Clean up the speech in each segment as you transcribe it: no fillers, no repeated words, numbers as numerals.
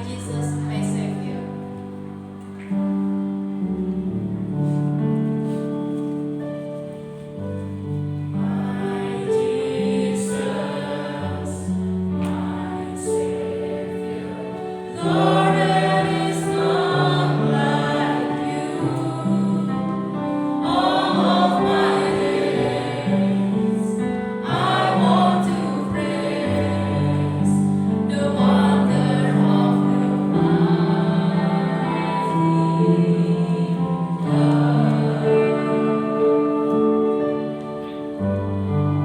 Jesus, my Savior. My Jesus, my Savior. Lord, there is none like you. All of my days, I want to praise the wonder of your mighty love.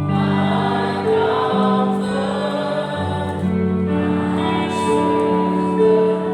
My comfort, my shelter.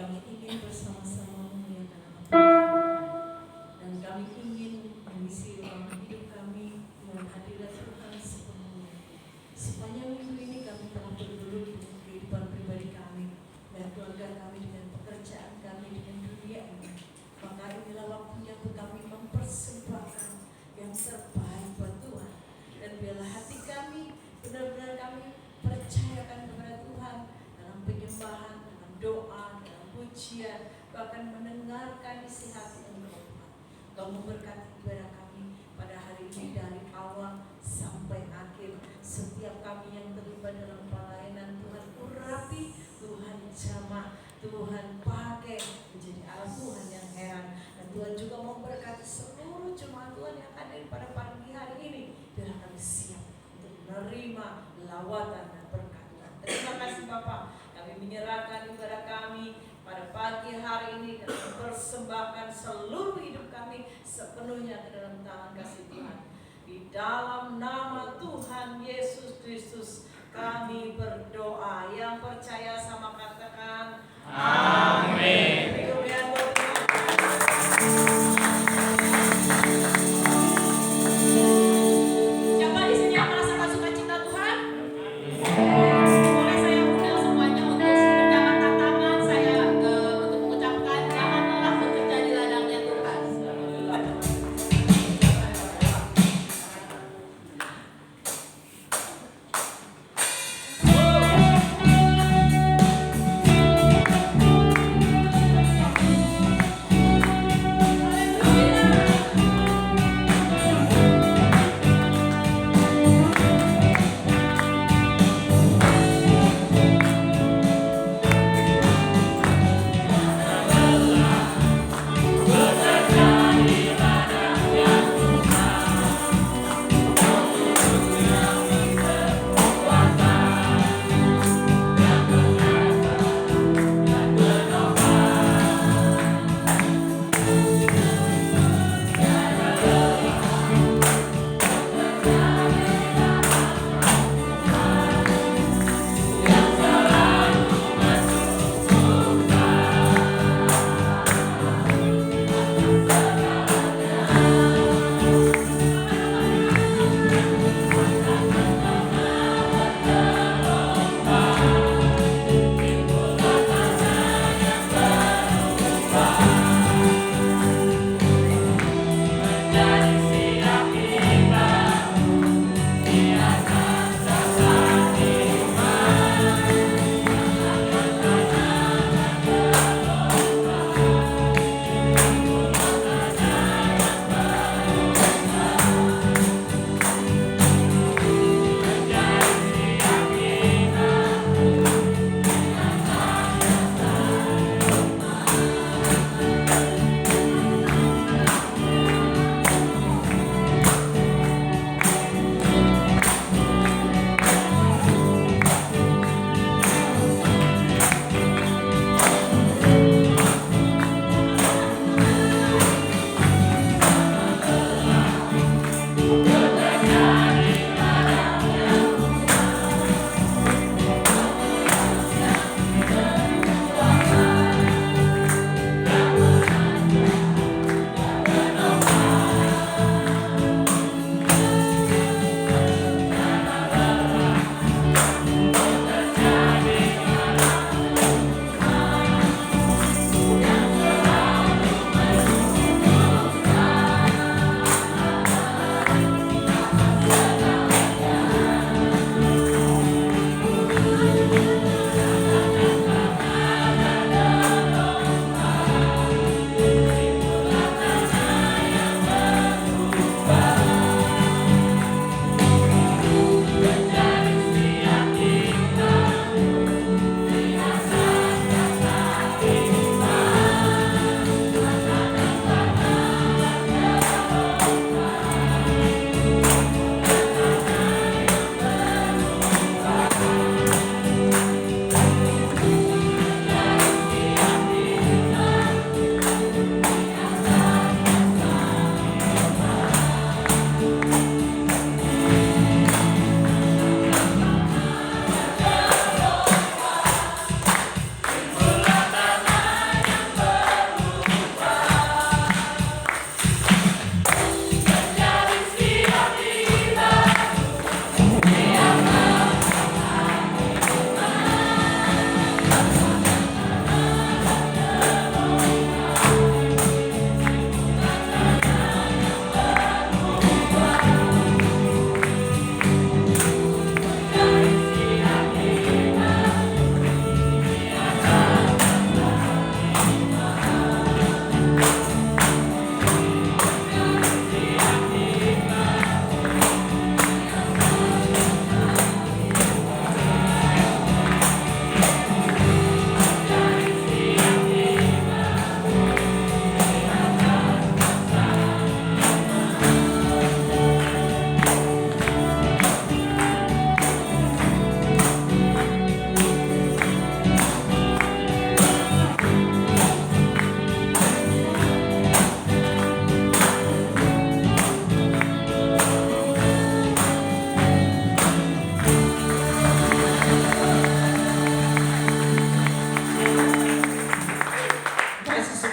kami ingin bersama-sama memuliakan nama Tuhan. Dan kami ingin mengisi ruang hidup kami dengan hadirat Tuhan sepenuhnya. Sepanjang minggu ini kami telah bergelut dengan kehidupan pribadi kami dan keluarga kami, dengan pekerjaan kami, dengan dunia ini. Maka inilah waktunya untuk kami mempersembahkan yang terbaik buat Tuhan. Dan biarlah hati kami benar-benar kami percayakan kepada Tuhan dalam penyembahan, dalam doa, dalam pujian, bahkan mendengarkan isi hati Engkau Tuhan. Engkau memberkati ibadah kami pada hari ini dari awal sampai akhir. Setiap kami yang terlibat dalam pelayanan, Tuhan urapi, Tuhan jamah, Tuhan pakai menjadi alat Tuhan yang heran. Dan Tuhan juga memberkati seluruh jemaat Tuhan yang hadir pada pagi hari ini. Biar kami siap untuk menerima lawatan dan berkat Tuhan. Terima kasih Bapak. Kami menyerahkan ibadah kami pada pagi hari ini dan mempersembahkan seluruh hidup kami sepenuhnya ke dalam tangan kasih Tuhan. Di dalam nama Tuhan Yesus Kristus kami berdoa. Yang percaya sama katakan amin. Siapa di sini yang merasakan sukacita Tuhan? Boleh saya undang semuanya untuk berjabat tangan saya untuk mengucapkan jangan lelah bekerja di ladangnya Tuhan.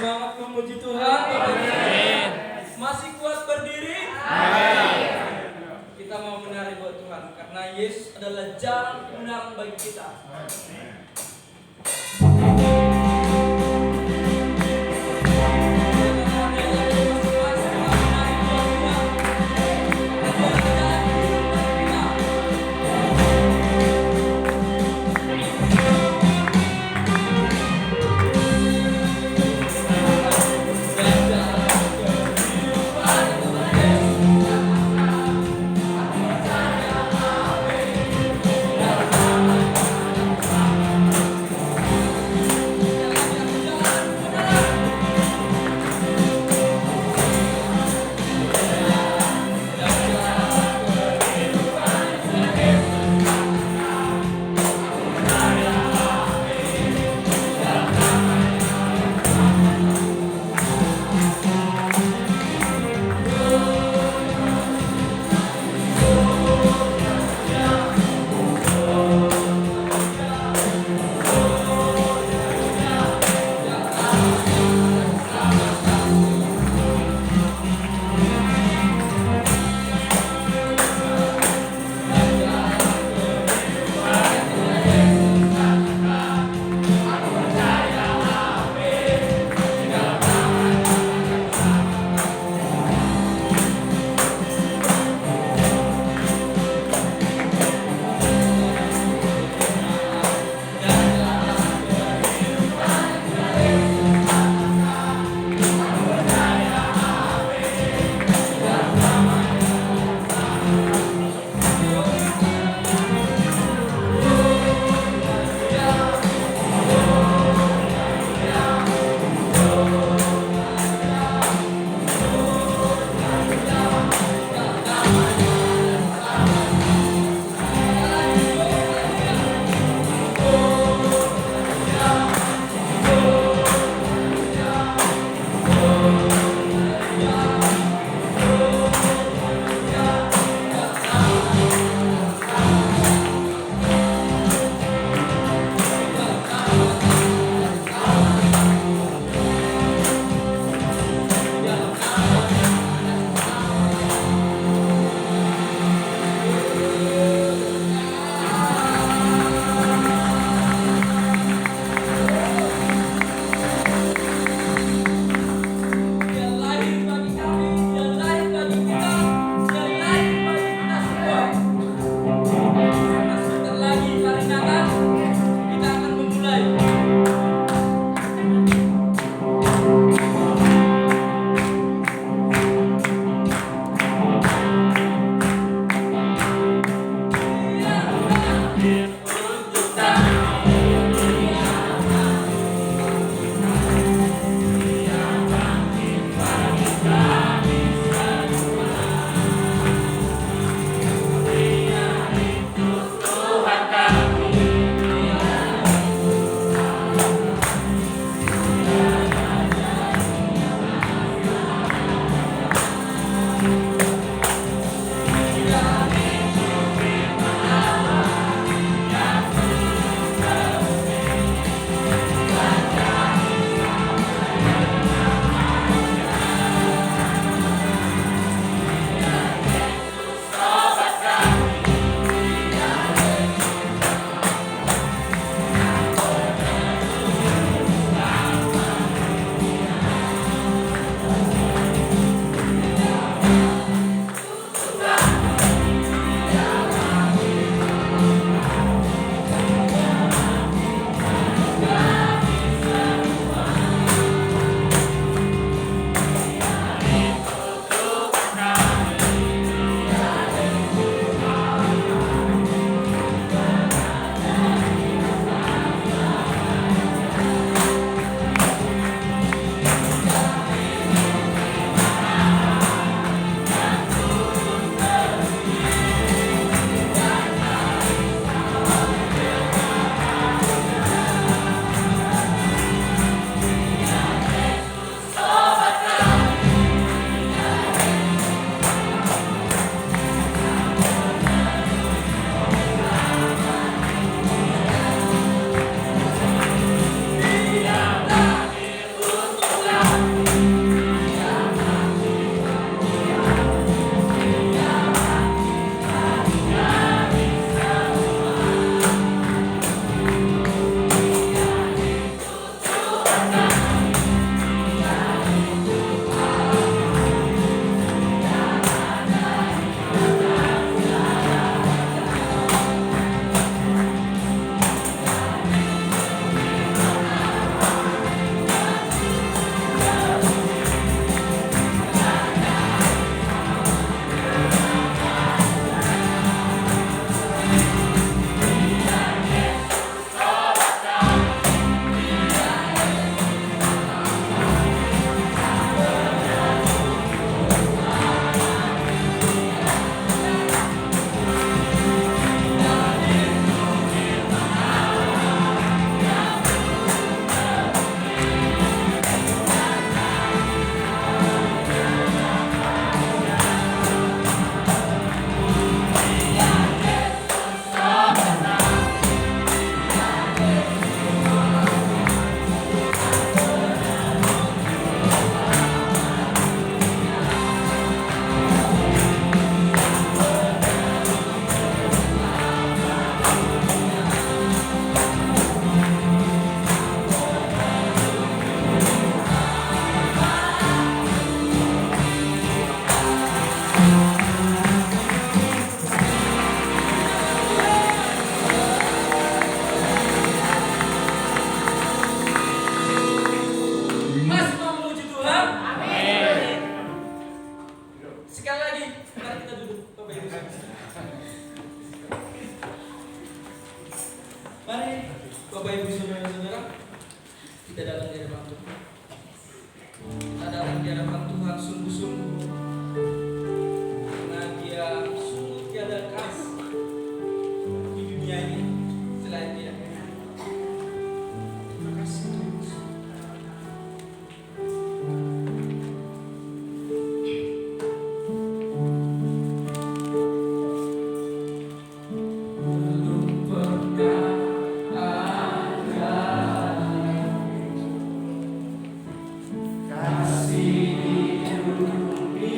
semangat memuji Tuhan. Masih kuat berdiri. Kita mau menari buat Tuhan karena Yesus adalah jalan kebenaran bagi kita. Yesus kita datang di hadapan Tuhan. Kita datang di hadapan Tuhan sungguh-sungguh karena Dia sungguh tiada kasih di dunia ini selain Dia. Terima kasih Tuhan. Belum pernah ada kasih di dunia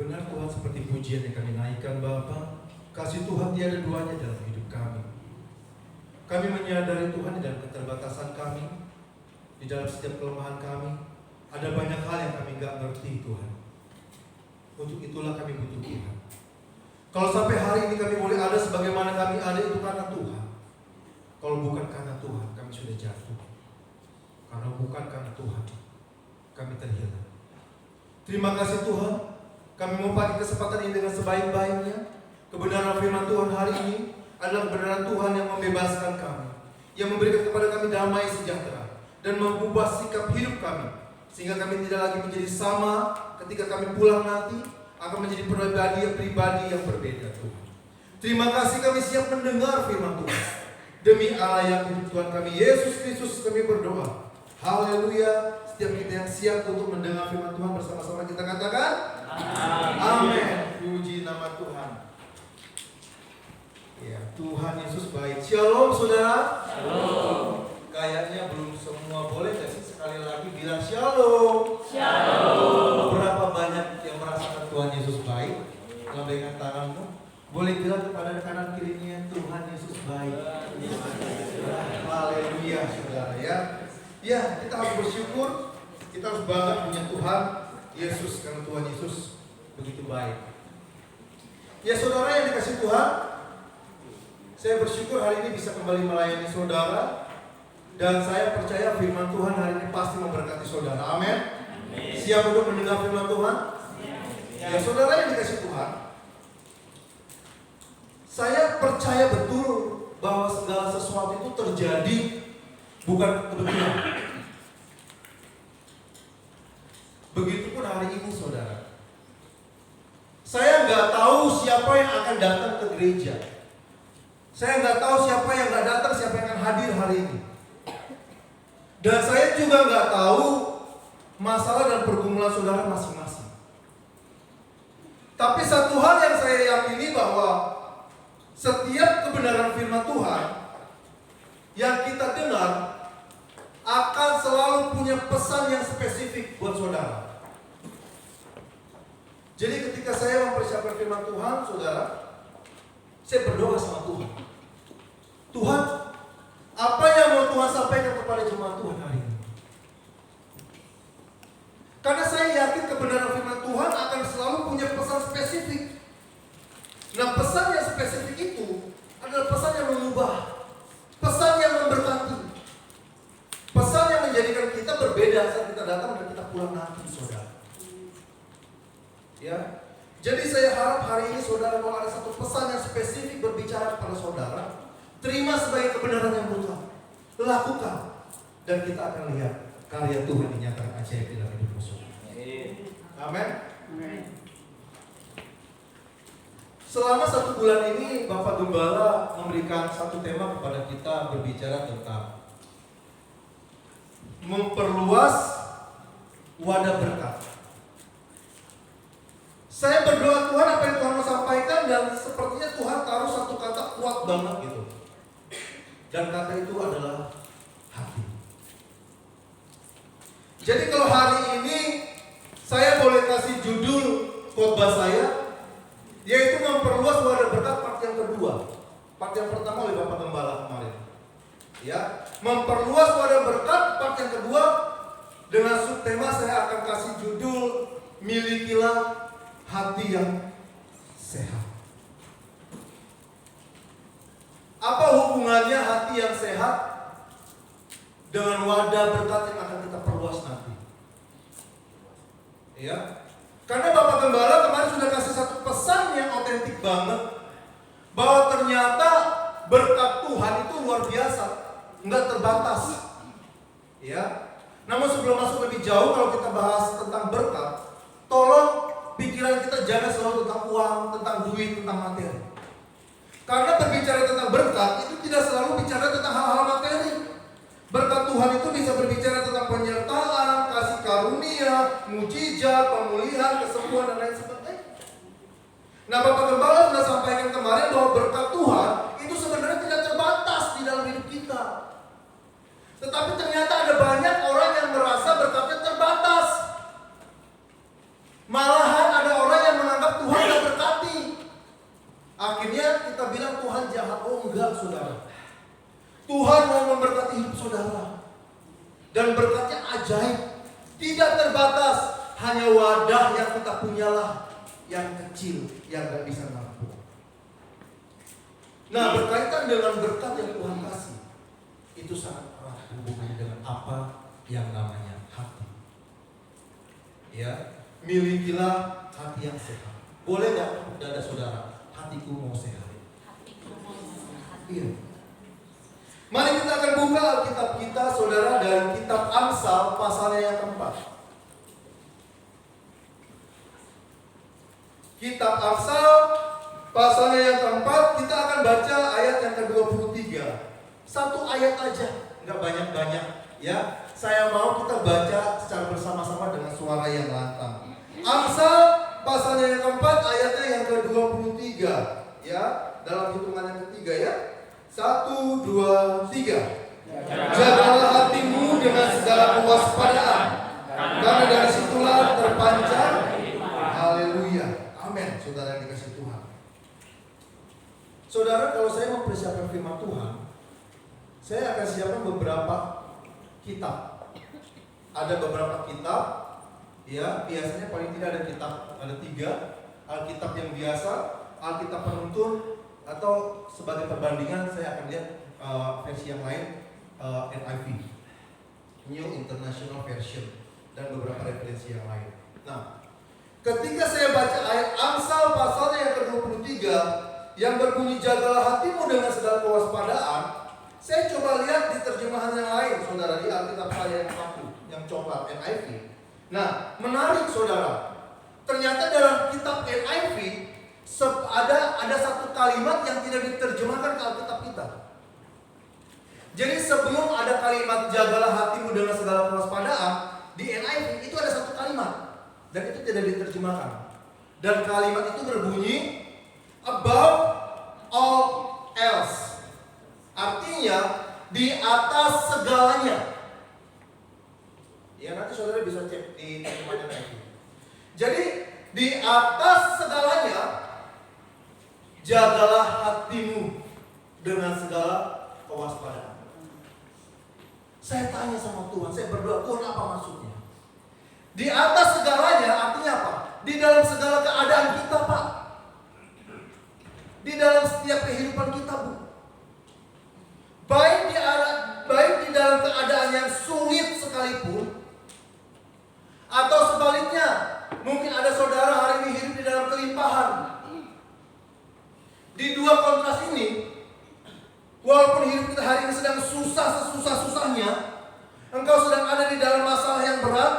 Benar Tuhan, seperti pujian yang kami naikkan Bapa, kasih Tuhan tiada duanya dalam hidup kami. Kami menyadari Tuhan di dalam keterbatasan kami, di dalam setiap kelemahan kami, ada banyak hal yang kami gak ngerti Tuhan. Untuk itulah kami butuh Tuhan. Kalau sampai hari ini kami boleh ada sebagaimana kami ada, itu karena Tuhan. Kalau bukan karena Tuhan, kami sudah jatuh. Karena bukan karena Tuhan, kami terhilang. Terima kasih Tuhan, kami mau pakai kesempatan ini dengan sebaik-baiknya. Kebenaran firman Tuhan hari ini adalah kebenaran Tuhan yang membebaskan kami, yang memberikan kepada kami damai sejahtera, dan mengubah sikap hidup kami, sehingga kami tidak lagi menjadi sama ketika kami pulang nanti, akan menjadi pribadi yang berbeda Tuhan. Terima kasih, kami siap mendengar firman Tuhan. Demi Allah yang hidup Tuhan kami Yesus Kristus kami berdoa. Haleluya. Setiap kita yang siap untuk mendengar firman Tuhan bersama-sama kita katakan amin. Puji nama Tuhan. Ya, Tuhan Yesus baik. Shalom saudara. Shalom. Kayaknya belum semua boleh gak sih sekali lagi bilang shalom. Shalom. Berapa banyak yang merasakan Tuhan Yesus baik? Lambaikan tanganmu. Boleh bilang kepada kanan kirinya, Tuhan Yesus baik. Haleluya saudara ya. Ya, kita harus bersyukur. Kita harus bangga punya Tuhan Yesus, karena Tuhan Yesus begitu baik. Ya saudara yang dikasih Tuhan, saya bersyukur hari ini bisa kembali melayani saudara. Dan saya percaya firman Tuhan hari ini pasti memberkati saudara. Amin. Siap untuk mendengar firman Tuhan? Ya saudara yang dikasih Tuhan, saya percaya betul bahwa segala sesuatu itu terjadi bukan kebetulan. Begitupun hari ini saudara. Saya nggak tahu siapa yang akan datang ke gereja. Saya nggak tahu siapa yang nggak datang, siapa yang akan hadir hari ini. Dan saya juga nggak tahu masalah dan pergumulan saudara masing-masing. Tapi satu hal yang saya yakini bahwa setiap kebenaran firman Tuhan yang kita dengar akan selalu punya pesan yang spesifik buat saudara. Jadi ketika saya mempersiapkan firman Tuhan, saudara, saya berdoa sama Tuhan. Tuhan, apa yang mau Tuhan sampaikan kepada jemaat Tuhan hari ini? Karena saya yakin kebenaran firman Tuhan akan selalu punya pesan spesifik. Nah, pesan yang spesifik itu adalah pesan yang mengubah, pesan yang memberkati, pesan yang menjadikan kita berbeda saat kita datang dan kita pulang nanti, saudara. Ya, jadi saya harap hari ini saudara, kalau ada satu pesan yang spesifik berbicara kepada saudara, terima sebagai kebenaran yang mutlak, lakukan, dan kita akan lihat karya Tuhan dinyatakan ajaib dalam hidupmu saudara. Amin. Selama 1 bulan ini Bapak Gembala memberikan satu tema kepada kita, berbicara tentang memperluas wadah berkat. Saya berdoa Tuhan apa yang Tuhan mau sampaikan, dan sepertinya Tuhan taruh satu kata kuat banget gitu. Dan kata itu adalah hati. Jadi kalau hari ini saya boleh kasih judul khotbah saya, yaitu memperluas wadah berkat part yang kedua. Part yang pertama oleh Bapak Gembala kemarin. Ya, memperluas wadah berkat part yang kedua dengan subtema saya akan kasih judul milikilah hati yang sehat. Apa hubungannya hati yang sehat dengan wadah berkat yang akan kita perluas nanti? Ya, karena Bapak Gembala kemarin sudah kasih satu pesan yang otentik banget, bahwa ternyata berkat Tuhan itu luar biasa, nggak terbatas. Ya, namun sebelum masuk lebih jauh, kalau kita bahas tentang berkat, tolong pikiran kita jangan selalu tentang uang, tentang duit, tentang materi. Karena berbicara tentang berkat itu tidak selalu bicara tentang hal-hal materi. Berkat Tuhan itu bisa berbicara tentang penyertaan, kasih karunia, mujizat, pemulihan, kesembuhan, dan lain sebagainya. Nah, Bapak Gembala sudah sampaikan kemarin bahwa berkat Tuhan itu sebenarnya tidak terbatas di dalam hidup kita. Tetapi ternyata ada banyak orang yang merasa berkatnya terbatas. Malahan ada orang yang menganggap Tuhan mau memberkati hidup saudara. Dan berkatnya ajaib, tidak terbatas. Hanya wadah yang kita punyalah yang kecil, yang gak bisa nampung. Nah, berkaitan dengan berkat yang Tuhan kasih, itu sangat erat hubungannya dengan apa yang namanya hati. Ya, milikilah hati yang sehat. Boleh gak tepuk dada saudara? Hatiku mau sehat. Iya. Mari kita akan buka Alkitab kita, saudara, dari kitab Amsal pasalnya yang keempat. Kitab Amsal pasalnya yang keempat, kita akan baca ayat yang ke-23. Satu ayat aja, nggak banyak-banyak, ya. Saya mau kita baca secara bersama-sama dengan suara yang lantang. Amsal pasalnya yang keempat, ayatnya yang ke-23, ya. Dalam hitungan yang ketiga, ya. 1, 2, 3. Jagalah hatimu dengan segala kewaspadaan, karena dari situlah terpancar. Haleluya. Amin. Saudara yang dikasih Tuhan. Saudara, kalau saya mempersiapkan firman Tuhan, saya akan siapkan beberapa kitab. Ada beberapa kitab, ya. Biasanya paling tidak ada kitab, ada 3. Alkitab yang biasa, Alkitab penuntun, atau sebagai perbandingan saya akan lihat versi yang lain, NIV, New International Version, dan beberapa referensi yang lain. Nah, ketika saya baca ayat Amsal pasalnya yang ke-23 yang berbunyi jagalah hatimu dengan segala kewaspadaan, saya coba lihat di terjemahan yang lain, saudara, di Alkitab saya yang satu, yang coklat, NIV. Nah, menarik saudara, ternyata dalam kitab NIV ada satu kalimat yang tidak diterjemahkan ke Alkitab kita. Jadi sebelum ada kalimat jagalah hatimu dengan segala kewaspadaan, di NIV itu ada satu kalimat dan itu tidak diterjemahkan. Dan kalimat itu berbunyi above all else. Artinya di atas segalanya. Ya, nanti saudara bisa cek di terjemahan NIV. Jadi di atas segalanya, jagalah hatimu dengan segala kewaspadaan. Saya tanya sama Tuhan, saya berdoa, Tuhan apa maksudnya? Di atas segalanya artinya apa? Di dalam segala keadaan kita, Pak. Di dalam setiap kehidupan kita, Bu. Baik di dalam keadaan yang sulit sekalipun, atau sebaliknya, mungkin ada saudara hari ini hidup di dalam kelimpahan. Di dua kontras ini, walaupun hidup kita hari ini sedang susah-susahnya, engkau sedang ada di dalam masalah yang berat,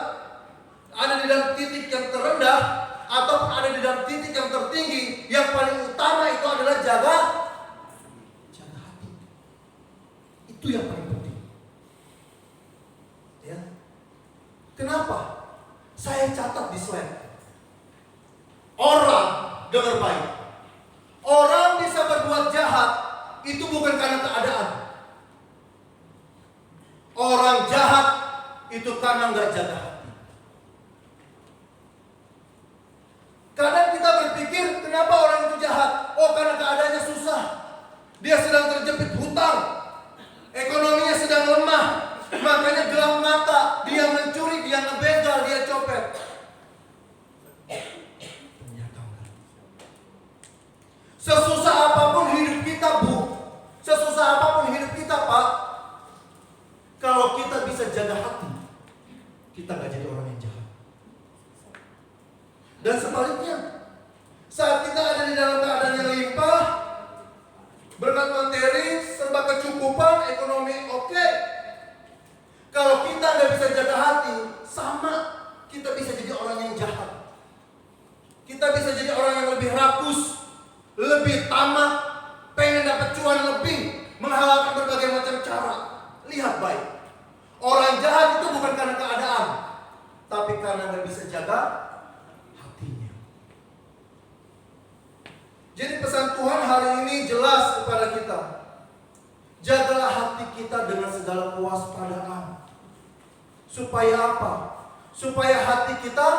ada di dalam titik yang terendah, ataupun ada di dalam titik yang tertinggi, yang paling utama itu adalah jaga hati. Itu yang paling penting. Ya. Kenapa? Saya catat di slide. Orang, dengar baik. Orang bisa berbuat jahat itu bukan karena keadaan. Orang jahat itu karena nggak jaga hati. Kadang kita berpikir, kenapa orang itu jahat? Oh, karena keadaannya susah. Dia sedang terjepit hutang. Ekonominya sedang lemah. Makanya gelap mata. Dia mencuri, dia ngebegal, dia copet. Sesusah apapun hidup kita, Bu, sesusah apapun hidup kita, Pak, kalau kita bisa jaga hati, kita gak jadi orang yang jahat. Dan sebaliknya, saat kita ada di dalam keadaan yang limpah, berkat materi, serba kecukupan, ekonomi oke, kalau kita gak bisa jaga hati, sama kita bisa jadi orang yang jahat. Kita bisa jadi orang yang lebih rakus, lebih tamak, pengen dapat cuan lebih, menghalalkan berbagai macam cara. Lihat baik, orang jahat itu bukan karena keadaan, tapi karena gak bisa jaga hatinya. Jadi pesan Tuhan hari ini jelas kepada kita. Jagalah hati kita dengan segala kewaspadaan. Supaya apa? Supaya hati kita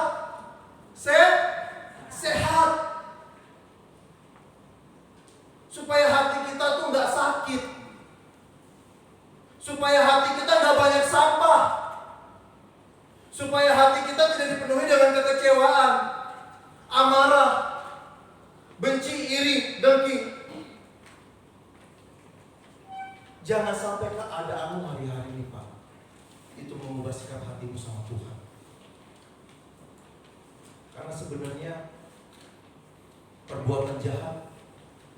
sehat. Supaya hati kita tuh nggak sakit. supaya hati kita nggak banyak sampah, supaya hati kita tidak dipenuhi dengan kekecewaan, amarah, benci, iri, dengki. Jangan sampai keadaanmu hari-hari ini, Pak, itu mengubah sikap hatimu sama Tuhan. Karena sebenarnya perbuatan jahat,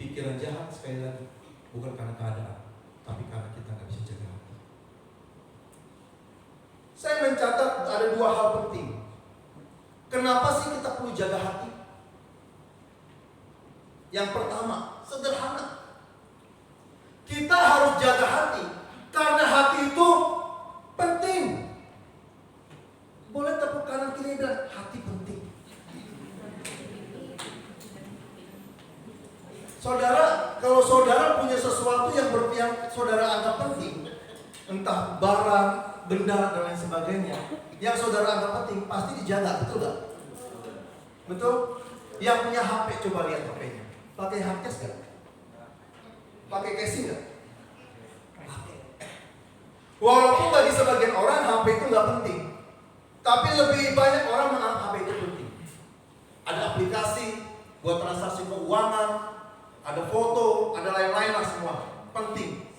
pikiran jahat, sekali lagi, bukan karena keadaan, tapi karena kita nggak bisa jaga hati. Saya mencatat ada 2 hal penting. Kenapa sih kita perlu jaga hati? Yang pertama, sederhana. Kita harus jaga hati karena hati itu penting. Boleh tepuk kanan kiri bilang hati penting. Saudara, kalau saudara punya sesuatu yang saudara anggap penting, entah barang, benda dan lain sebagainya, yang saudara anggap penting pasti dijaga, betul gak? Betul? Yang punya HP coba lihat HP-nya. Pakai hardcase gak? Pakai casing gak? Walaupun bagi sebagian orang HP itu gak penting, tapi lebih banyak orang menganggap HP itu penting. Ada aplikasi buat transaksi keuangan, ada foto, ada lain-lain lah semua. Penting.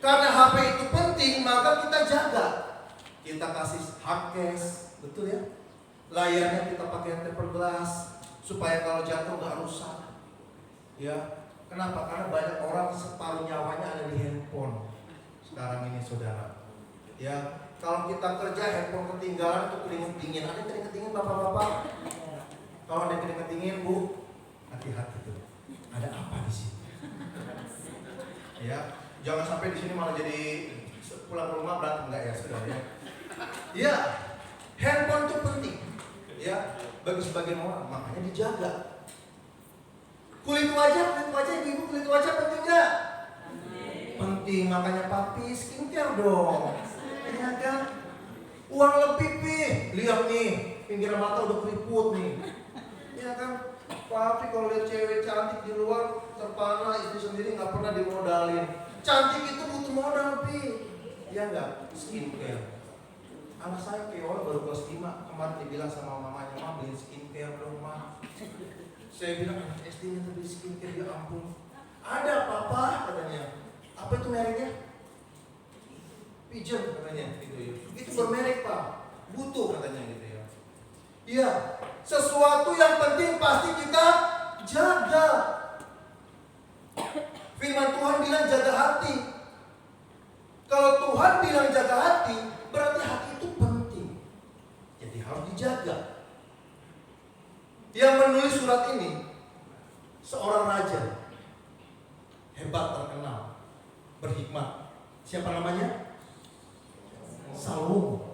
Karena HP itu penting, maka kita jaga. Kita kasih hardcase, betul ya? Layarnya kita pakai tempered glass supaya kalau jatuh gak rusak. Ya, kenapa? Karena banyak orang separuh nyawanya ada di handphone sekarang ini, saudara. Ya, kalau kita kerja handphone ketinggalan itu keringet dingin. Ada keringet dingin bapak-bapak? Kalau ada keringet dingin, Bu, hati-hati tuh. Ada apa di sini? Ya, jangan sampai di sini malah jadi pulang ke rumah berantem enggak ya, saudara ya? Ya, handphone itu penting. Ya, bagi sebagian orang, makanya dijaga. Kulit wajah ibu, kulit wajah penting nggak? Penting, makanya papi skincare dong. Ya kan? Uang lebih lihat nih, pinggiran mata udah keriput nih. Ya kan? Papi kalau lihat cewek cantik di luar terpana, istri sendiri nggak pernah dimodalin. Cantik itu butuh modal, pi. Ya nggak? Skincare. Anak saya kayak orang baru kelas 5, kemarin dia bilang sama mamanya, "Ma, beliin skincare dong, Ma." Saya bilang, anak SD nya beli skincare, ya ampun. Ada papa katanya. Apa itu mereknya? Pigeon katanya gitu ya. Itu bermerek, Pak. Butuh katanya gitu ya. Iya, sesuatu yang penting pasti kita jaga. Firman Tuhan bilang jaga hati. Kalau Tuhan bilang jaga hati, berarti hati itu penting. Jadi harus dijaga. Yang menulis surat ini seorang raja hebat, terkenal, berhikmat. Siapa namanya? Salomo.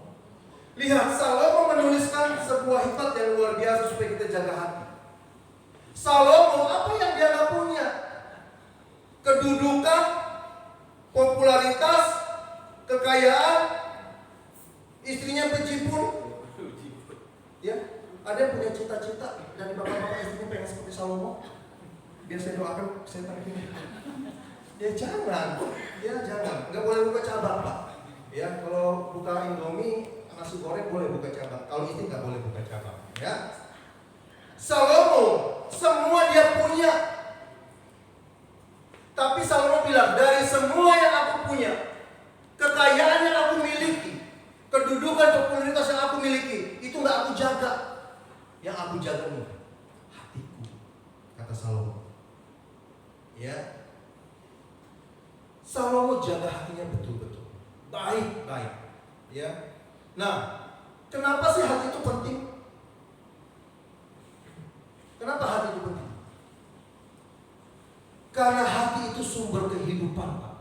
Lihat, Salomo menuliskan sebuah hikmat yang luar biasa supaya kita jaga hati. Salomo, apa yang dia gak punya? Kedudukan, popularitas, kekayaan, istrinya bejibun. Ya, ada yang punya cita-cita dari bapak-bapak istrinya pengen seperti Salomo. Biar saya doakan, saya tarik ini. Ya jangan, nggak boleh buka cabang, Pak. Ya, kalau buka Indomie, nasi goreng boleh buka cabang. Kalau istri nggak boleh buka cabang. Ya, Salomo semua dia punya. Tapi Salomo bilang, dari semua yang aku punya, kekayaan yang aku miliki, kedudukan, popularitas yang aku miliki, itu nggak aku jaga. Yang aku jaga nih hatiku, kata Salomo. Ya, Salomo jaga hatinya betul-betul, baik-baik. Ya, nah, kenapa sih hati itu penting? Kenapa hati itu penting? Karena hati itu sumber kehidupan, Pak.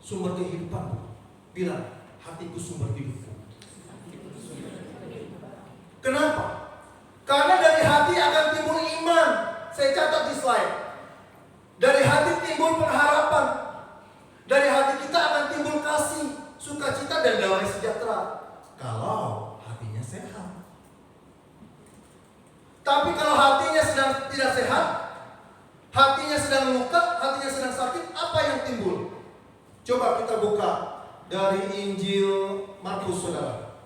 Sumber kehidupan, Pak. Bilang, hatiku sumber hidupku. Kenapa? Karena dari hati akan timbul iman. Saya catat di slide. Dari hati timbul pengharapan. Dari hati kita akan timbul kasih, sukacita dan damai sejahtera. Kalau hatinya sehat. Tapi kalau hatinya sedang tidak sehat, hatinya sedang luka, hatinya sedang sakit, apa yang timbul? Coba kita buka dari Injil Markus, saudara,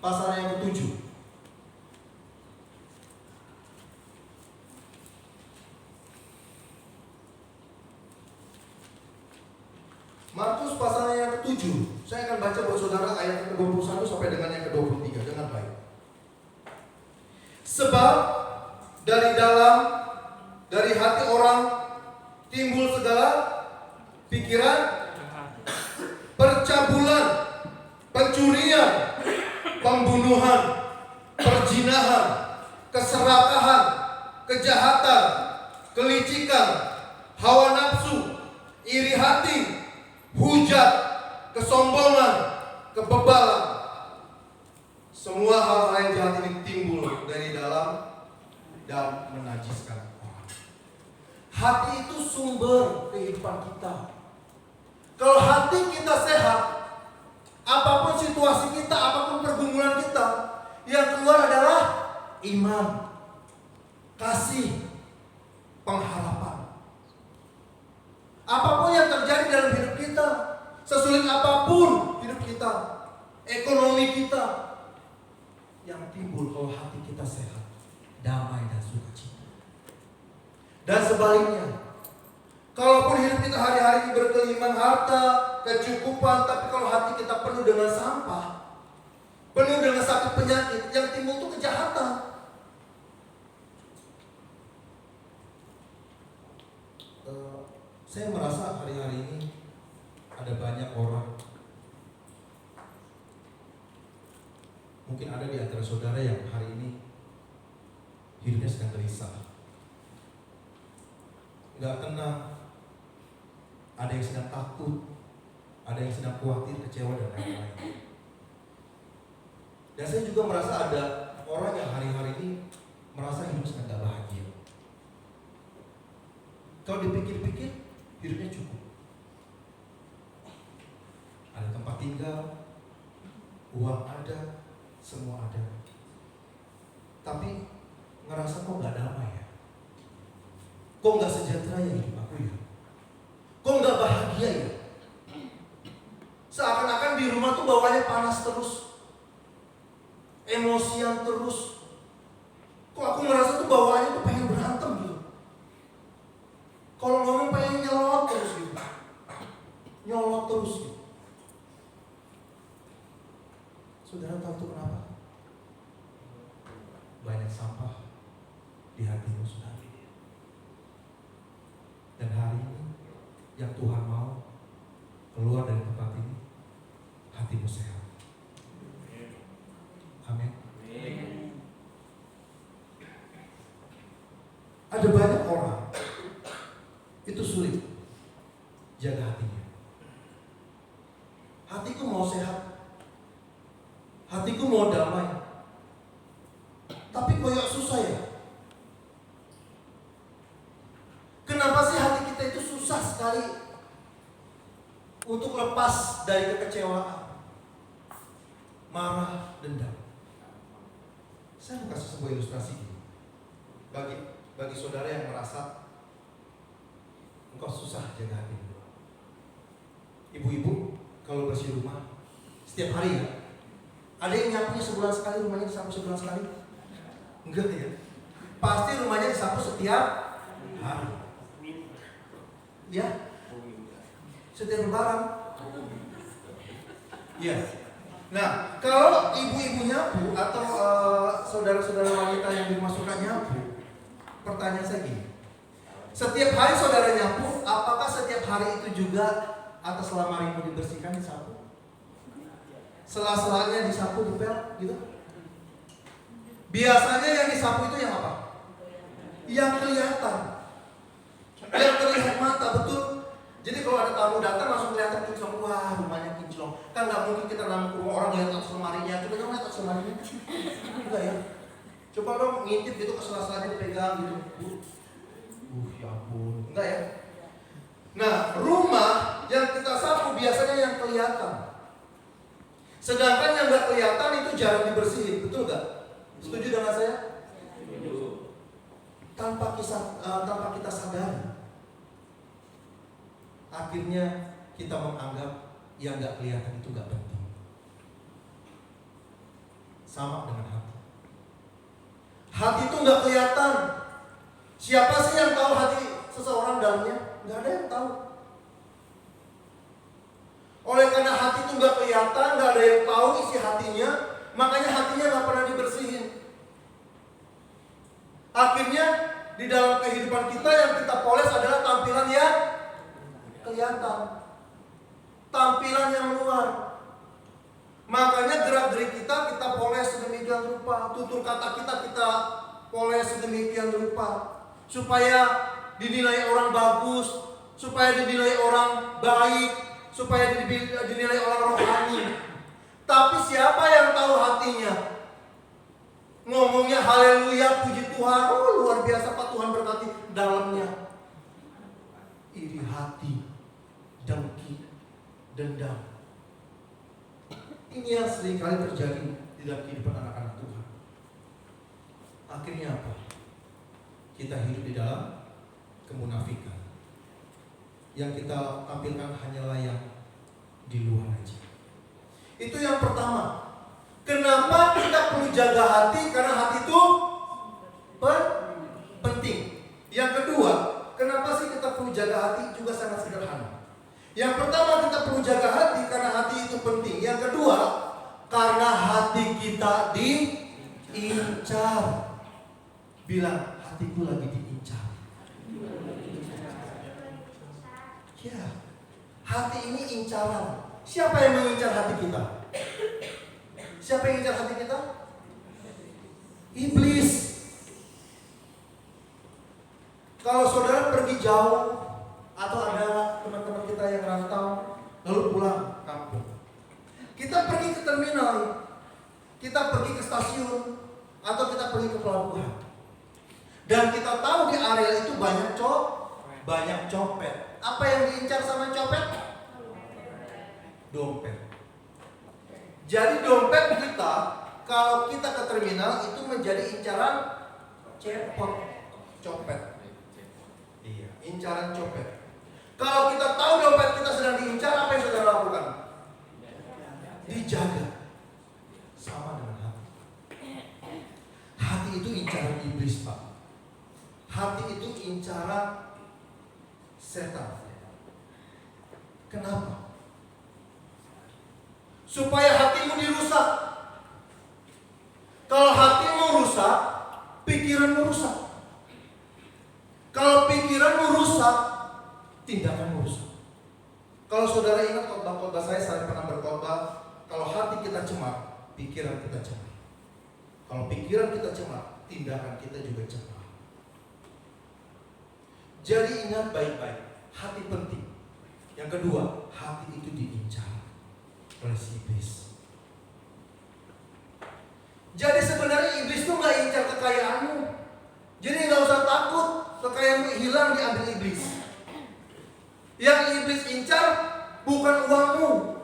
pasal yang ke-7. Markus pasal yang ke-7. Saya akan baca buat saudara ayat yang ke-21 sampai dengan yang ke-23 dengan baik. Sebab dari hati orang timbul segala pikiran, percabulan, pencurian, pembunuhan, perzinahan, keserakahan, kejahatan, kelicikan, hawa nafsu, iri hati, hujat, kesombongan, kebebalan. Semua hal-hal yang jahat ini timbul dari dalam dan menajiskan orang. Hati itu sumber kehidupan kita. Kalau hati kita sehat, apapun situasi kita, apapun pergumulan kita, yang keluar adalah iman, kasih, pengharapan. Apapun yang terjadi dalam hidup kita, sesulit apapun hidup kita, ekonomi kita, yang timbul kalau hati kita sehat, damai dan sukacita. Dan sebaliknya, kalaupun hidup kita hari-hari berkelimpahan harta, kecukupan, tapi kalau hati kita penuh dengan sampah, penuh dengan sakit penyakit, yang timbul itu kejahatan. Saya merasa hari-hari ini ada banyak orang, mungkin ada di antara saudara yang hari ini hidupnya sedang gelisah, nggak tenang, ada yang sedang takut, ada yang sedang khawatir, kecewa dan lain-lain. Dan saya juga merasa ada orang yang hari-hari ini merasa hidupnya sedang gak bahagia. Kalau dipikir-pikir, hidupnya cukup. Ada tempat tinggal, uang ada, semua ada. Tapi ngerasa kok gak damai ya? Kok gak sejahtera ya hidup aku ya? Kok gak bahagia ya? Seakan-akan di rumah tuh bawaannya panas terus, emosian terus. Kok aku ngerasa tuh bawaannya tuh pengen berantem gitu. Kalau ngomong pengen nyolot terus gitu. Nyolot terus gitu. Saudara tahu tuh kenapa? Banyak sampah di hatimu, saudara. Dan hari ini yang Tuhan mau keluar dari tempat ini, hatimu sehat. Amin. Ada banyak orang itu sulit jaga hatinya. Hatiku mau sehat, hatiku mau damai, tapi koyok susah ya. Kenapa sih hati kita itu susah sekali untuk lepas dari kekecewaan, marah, dendam? Saya mau kasih sebuah ilustrasi ini bagi saudara yang merasa engkau susah jaga hati. Ibu-ibu kalau bersih rumah setiap hari ya, ada yang nyapunya sebulan sekali, rumahnya disapu sebulan sekali? Enggak ya, pasti rumahnya disapu setiap hari. Ya, setiap lebaran. Ya. Nah, kalau ibu-ibu nyapu atau saudara-saudara wanita yang dimasukkan nyapu, pertanyaan saya gini. Setiap hari saudara nyapu, apakah setiap hari itu juga atas lemarimu dibersihkan, disapu? Sela-selanya disapu, dipel, gitu? Biasanya yang disapu itu yang apa? Yang kelihatan, yang terlihat mata, betul? Jadi kalau ada tamu datang langsung kelihatan kinclong, wah rumahnya kinclong. Kan nggak mungkin kita dalam ke rumah orang lihat atas lemarinya, coba dong lihat atas lemarinya. Enggak ya? Coba dong ngintip gitu ke sela-selanya dipegang gitu. Ya ampun, enggak ya? Nah, rumah yang kita sapu biasanya yang kelihatan. Sedangkan yang nggak kelihatan itu jarang dibersihin, betul nggak? Setuju dengan saya? Setuju. Tanpa kita sadari, akhirnya kita menganggap yang nggak kelihatan itu nggak penting. Sama dengan hati. Hati itu nggak kelihatan. Siapa sih yang tahu hati seseorang dalamnya? Nggak ada yang tahu. Oleh karena hati itu nggak kelihatan, nggak ada yang tahu isi hatinya, makanya hatinya nggak pernah dibersihin. Akhirnya di dalam kehidupan kita yang kita poles adalah tampilan yang kelihatan, tampilan yang luar. Makanya gerak-gerik kita poles sedemikian rupa, tutur kata kita poles sedemikian rupa, supaya dinilai orang bagus, supaya dinilai orang baik, supaya dinilai orang rohani. Tapi siapa yang tahu hatinya? Ngomongnya haleluya, puji Tuhan, oh luar biasa Pak, Tuhan berkati. Dalamnya iri hati, dengki, dendam. Ini yang seringkali terjadi di dalam kehidupan anak-anak Tuhan. Akhirnya apa? Kita hidup di dalam kemunafikan. Yang kita tampilkan hanyalah yang di luar aja. Itu yang pertama. Kenapa kita perlu jaga hati? Karena hati itu penting. Yang kedua, kenapa sih kita perlu jaga hati? Juga sangat sederhana. Yang pertama, kita perlu jaga hati karena hati itu penting. Yang kedua, karena hati kita diincar. Bilang, hatiku lagi diincar. Ya, hati ini incaran. Siapa yang mengincar hati kita? Siapa yang mengincar hati kita? Iblis. Kalau saudara pergi jauh, atau ada teman-teman kita yang rantau lalu pulang kampung, kita pergi ke terminal, kita pergi ke stasiun, atau kita pergi ke pelabuhan, dan kita tahu di area itu banyak copet. Apa yang diincar sama copet? Dompet. Jadi dompet kita, kalau kita ke terminal itu menjadi incaran copet. Iya, incaran copet. Kalau kita tahu dompet kita sedang diincar, apa yang saudara lakukan? Dijaga. Sama dengan hati. Hati itu incaran iblis, Pak. Hati itu incaran setan. Kenapa? Supaya hatimu dirusak. Kalau hatimu rusak, pikiranmu rusak. Kalau pikiranmu rusak, tindakan rusak. Kalau saudara ingat khotbah-khotbah saya pernah berkhotbah, kalau hati kita cemar, pikiran kita cemar. Kalau pikiran kita cemar, tindakan kita juga cemar. Jadi ingat baik-baik, hati penting. Yang kedua, hati itu diincar oleh si iblis. Jadi sebenarnya iblis itu gak incar kekayaanmu. Jadi gak usah takut kekayaanmu hilang diambil iblis. Yang iblis incar bukan uangmu.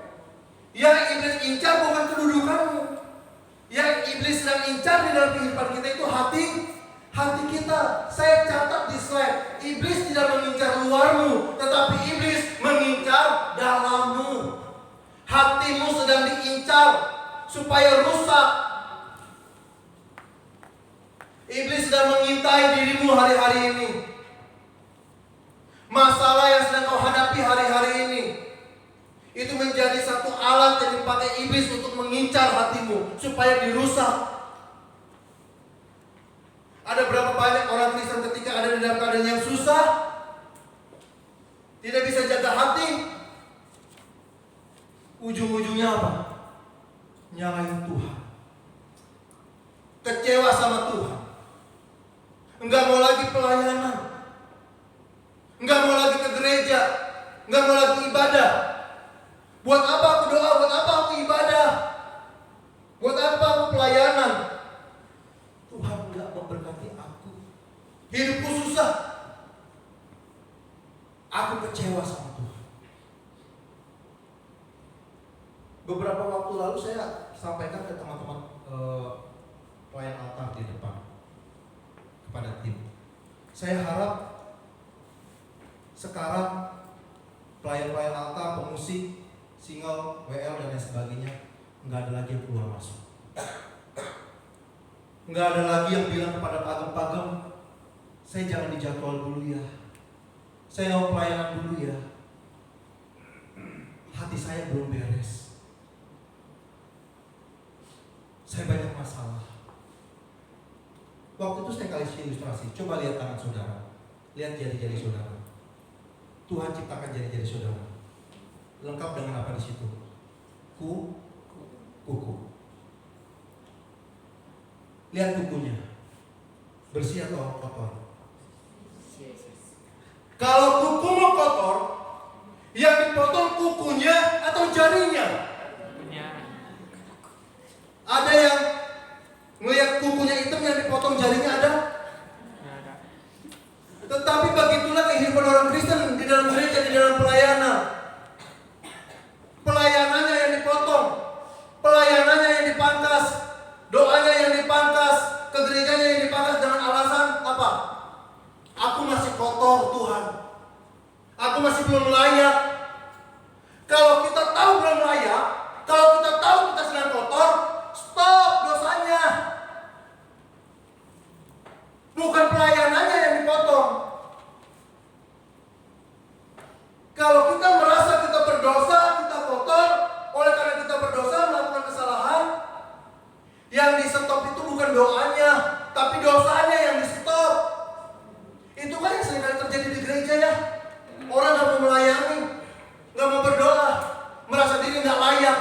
Yang iblis incar bukan kedudukanmu. Yang iblis sedang incar di dalam kehidupan kita itu hati kita. Saya catat di slide. Iblis tidak mengincar luarmu, tetapi iblis mengincar dalammu. Hatimu sedang diincar supaya rusak. Iblis sedang mengintai dirimu hari-hari ini. Masalah yang sedang kau hadapi hari-hari ini, itu menjadi satu alat yang dipakai iblis untuk mengincar hatimu supaya dirusak. Ada berapa banyak orang Kristen ketika ada di dalam keadaan yang susah, tidak bisa jaga hati, ujung-ujungnya apa? Nyalahin Tuhan, kecewa sama Tuhan, enggak mau lagi pelayanan, enggak mau lagi ke gereja, enggak mau lagi ibadah. Buat apa aku doa? Buat apa aku ibadah? Buat apa aku pelayanan? Tuhan enggak memberkati aku. Hidupku susah. Aku kecewa sama Tuhan. Beberapa waktu lalu saya sampaikan ke teman-teman pelayan altar di depan kepada tim. Saya harap sekarang pelayan-pelayan altar, pemusik, single, WL dan lain sebagainya, nggak ada lagi yang keluar masuk. Nggak ada lagi yang bilang kepada pagem-pagem, saya jangan dijadwal dulu ya, saya mau pelayanan dulu ya, hati saya belum beres, saya banyak masalah. Waktu itu saya kasih ilustrasi, coba lihat tangan saudara, lihat jari-jari saudara. Tuhan ciptakan jari-jari saudara, lengkap dengan apa di situ? Kuku. Lihat kukunya, bersih atau kotor? Kalau kukumu kotor, yang dipotong kukunya atau jarinya? Ada yang melihat kukunya hitam, yang dipotong jarinya ada? Tetapi begitulah kehidupan orang Kristen di dalam gereja, di dalam pelayanan. Pelayanannya yang dipotong, pelayanannya yang dipangkas, doanya yang dipangkas, ke gerejanya yang dipangkas dengan alasan apa? Aku masih kotor Tuhan, aku masih belum layak. Kalau kita tahu belum layak, kalau kita tahu kita sedang kotor, stop dosanya. Bukan pelayanannya yang dipotong. Kalau kita merasa kita berdosa, kita kotor, oleh karena kita berdosa melakukan kesalahan, yang di stop itu bukan doanya, tapi dosanya yang di stop. Itu kan yang seringkali terjadi di gereja ya. Orang gak mau melayani, gak mau berdoa, merasa diri gak layak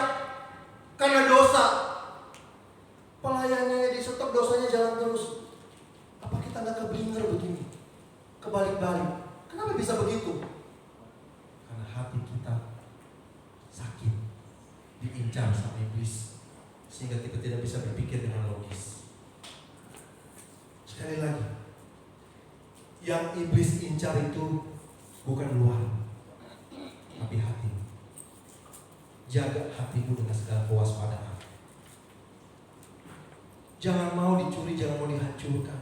karena dosa. Pelayanannya di stop, dosanya jalan terus. Apa kita gak keblinger begini? Kebalik-balik. Kenapa bisa begitu? Karena hati kita sakit, diincar sama iblis, sehingga kita tidak bisa berpikir dengan logis. Sekali lagi, yang iblis incar itu bukan luar, tapi hati. Jaga hatimu dengan segala kewaspadaan. Jangan mau dicuri, jangan mau dihancurkan.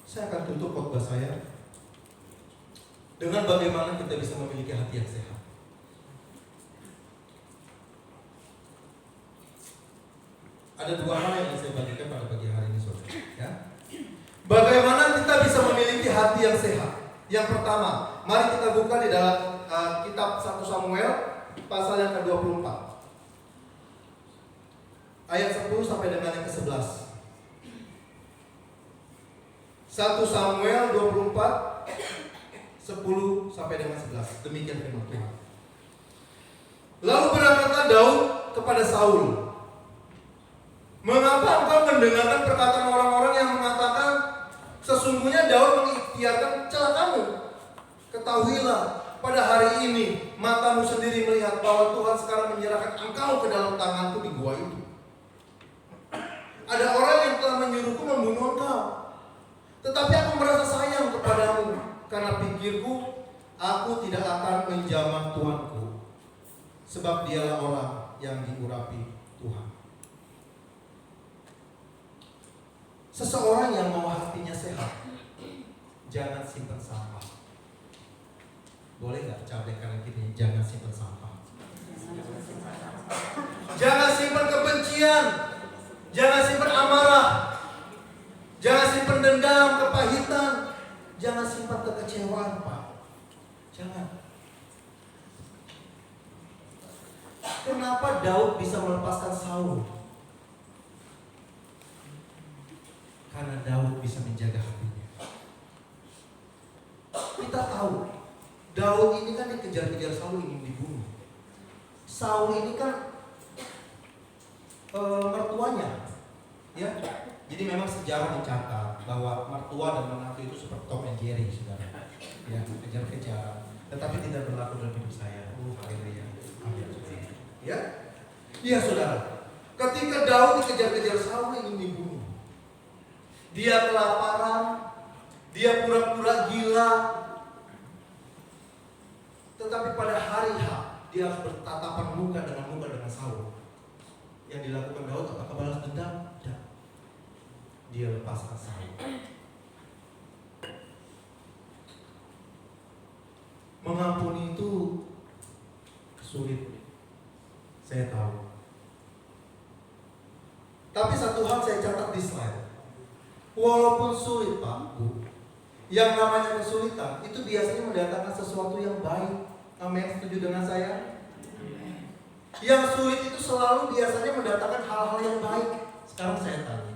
Saya akan tutup khotbah saya dengan bagaimana kita bisa memiliki hati yang sehat. Ada dua hal yang saya bagikan pada pagi hari ini, saudara. Ya. Bagaimana kita bisa memiliki hati yang sehat? Yang pertama, mari kita buka di dalam kitab 1 Samuel pasal yang ke-24. Ayat 10 sampai dengan yang ke-11. 1 Samuel 24 10 sampai dengan 11. Demikian firman Tuhan. Lalu berkata Daud kepada Saul, "Mengapa engkau mendengarkan perkataan orang-orang yang mengatakan, sesungguhnya Daud mengikhtiarkan celakamu? Ketahuilah, pada hari ini matamu sendiri melihat bahwa Tuhan sekarang menyerahkan engkau ke dalam tanganku di gua itu. Ada orang yang telah menyuruhku membunuh engkau. Tetapi aku merasa sayang kepadamu, karena pikirku, aku tidak akan menjamah Tuanku, sebab dialah orang yang diurapi Tuhan." Seseorang yang mau hatinya sehat, jangan simpan sampah. Boleh gak cabai kanan kiri? Jangan simpan sampah. Jangan simpan kebencian, jangan simpan amarah, jangan simpan dendam, kepahitan, jangan simpan kekecewaan, Pak. Jangan. Kenapa Daud bisa melepaskan Saul? Karena Daud bisa menjaga hatinya. Kita tahu Daud ini kan dikejar-kejar Saul, ingin dibunuh. Saul ini kan mertuanya, ya. Jadi memang sejarah mencatat bahwa mertua dan menantu itu seperti Tom and Jerry, saudara. Ya, kejar-kejar. Tetapi tidak berlaku dalam hidup saya. Haleluya. Amin. Ya, iya saudara. Ketika Daud dikejar-kejar Saul ingin dibunuh, dia kelaparan, dia pura-pura gila. Tetapi pada hari H, dia harus bertatapan muka dengan Saul. Yang dilakukan Daud apakah balas dendam? Tidak. Dia lepaskan Saul. Mengapa mengampuni itu sulit. Saya tahu. Tapi satu hal saya catat di slide. Walaupun sulit Pak, Bu, yang namanya kesulitan itu biasanya mendatangkan sesuatu yang baik. Amin, setuju dengan saya? Yang sulit itu selalu biasanya mendatangkan hal-hal yang baik. Sekarang saya tanya,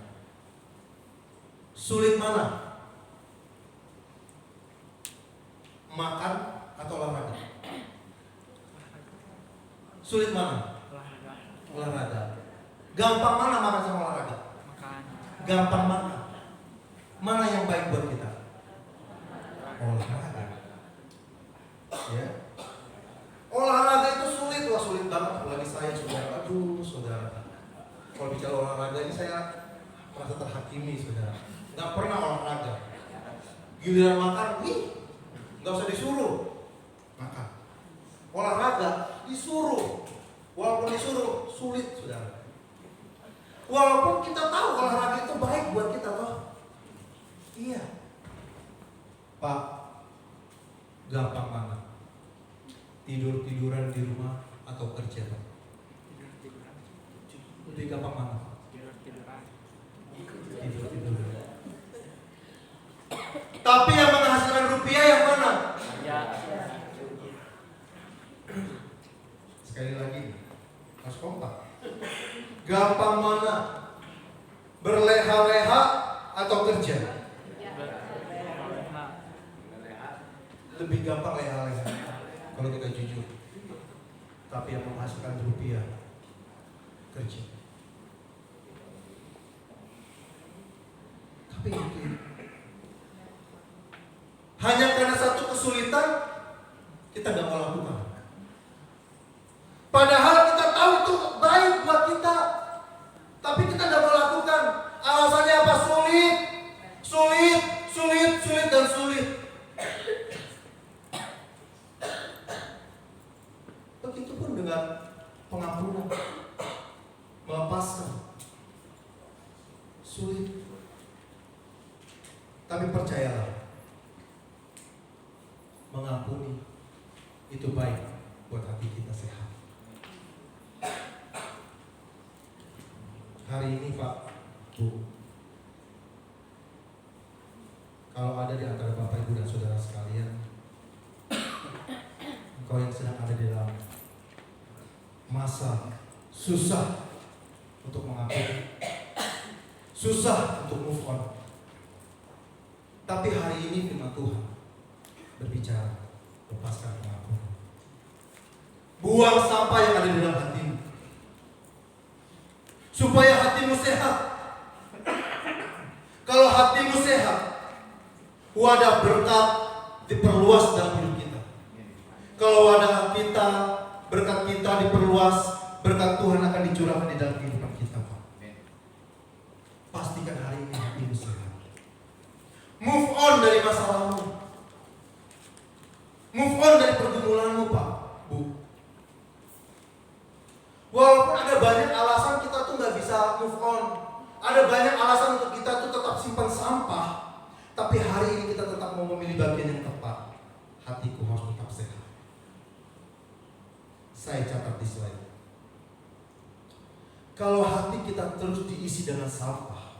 sulit mana? Makan atau olahraga? Sulit mana? Olahraga. Gampang mana makan sama olahraga? Gampang mana? Mana yang baik buat kita? Olahraga. Ya. Olahraga itu sulit, wah sulit banget. Apalagi saya saudara. Aduh saudara. Kalau bicara olahraga ini saya merasa terhakimi saudara. Gak pernah olahraga. Giliran makan, gak usah disuruh makan. Olahraga disuruh. Walaupun disuruh sulit saudara. Walaupun kita tahu olahraga itu baik buat kita toh. Iya. Pak, gampang mana? Tidur-tiduran di rumah atau kerja Pak? Lebih gampang mana? Tidur-tiduran. Tapi yang menghasilkan rupiah yang mana? Sekali lagi, harus kompak. Gampang mana? Berleha-leha atau kerja? Lebih gampang leha-leha kalau kita jujur. Tapi yang menghasilkan rupiah kerja. Tapi itu hanya karena satu kesulitan kita gak mau lakukan. Padahal kita tahu itu baik buat kita, tapi kita gak mau lakukan. Alasannya apa? Sulit, sulit, sulit, sulit dan sulit. Begitupun dengan pengampunan, melepaskan, sulit. Tapi percayalah, mengampuni itu baik buat hati kita sehat. Hari ini Pak, Bu, kalau ada di antara Bapak, Ibu dan Saudara sekalian, engkau yang sedang ada di dalam masa susah untuk mengampuni, susah untuk move on. Tapi hari ini firman Tuhan berbicara, lepaskan pengampunan. Buang sampah yang ada di dalam hatimu, supaya hatimu sehat. Kalau hatimu sehat, wadah berkat diperluas dalam hidup kita. Kalau wadah kita, berkat kita diperluas, berkat Tuhan akan dicurahkan di dalam kehidupan kita, Pak. Pastikan hari ini hatimu sehat. Move on dari masa lalu. Move on dari pergumulanmu, Pak, Bu. Walaupun ada banyak alasan kita tuh gak bisa move on, ada banyak alasan untuk kita tuh tetap simpan sampah, tapi hari ini kita tetap mau memilih bagian yang tepat. Hatiku harus tetap sehat. Saya catat di slide. Kalau hati kita terus diisi dengan sampah,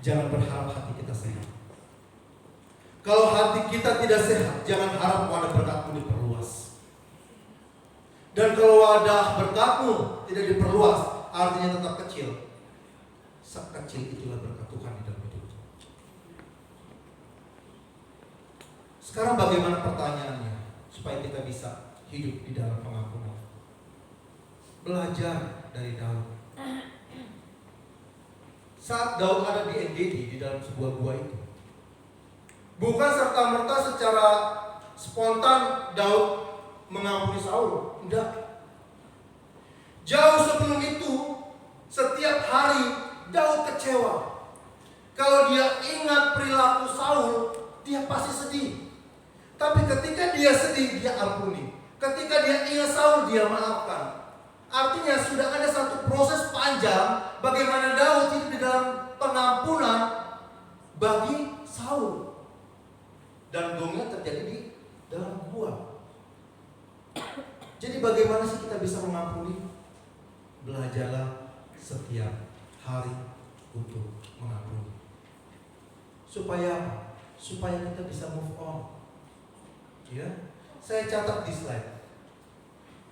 jangan berharap hati kita sehat. Kalau hati kita tidak sehat, jangan harap wadah berkatmu diperluas. Dan kalau wadah berkatmu tidak diperluas, artinya tetap kecil. Sekecil itulah berkat Tuhan di dalam hidupmu. Sekarang bagaimana pertanyaannya supaya kita bisa hidup di dalam pengampunan? Belajar dari Daud. Saat Daud ada di En-Gedi, di dalam sebuah gua itu, bukan serta-merta secara spontan Daud mengampuni Saul. Tidak. Jauh sebelum itu, setiap hari Daud kecewa. Kalau dia ingat perilaku Saul, dia pasti sedih. Tapi ketika dia sedih, dia ampuni. Ketika dia ingat Saul, dia maafkan. Artinya sudah ada satu proses panjang bagaimana Daud hidup di dalam pengampunan bagi Saul. Dan gongnya terjadi di dalam gua. Jadi bagaimana sih kita bisa mengampuni? Belajarlah setiap hari untuk mengampuni. Supaya apa? Supaya kita bisa move on. Ya, saya catat di slide.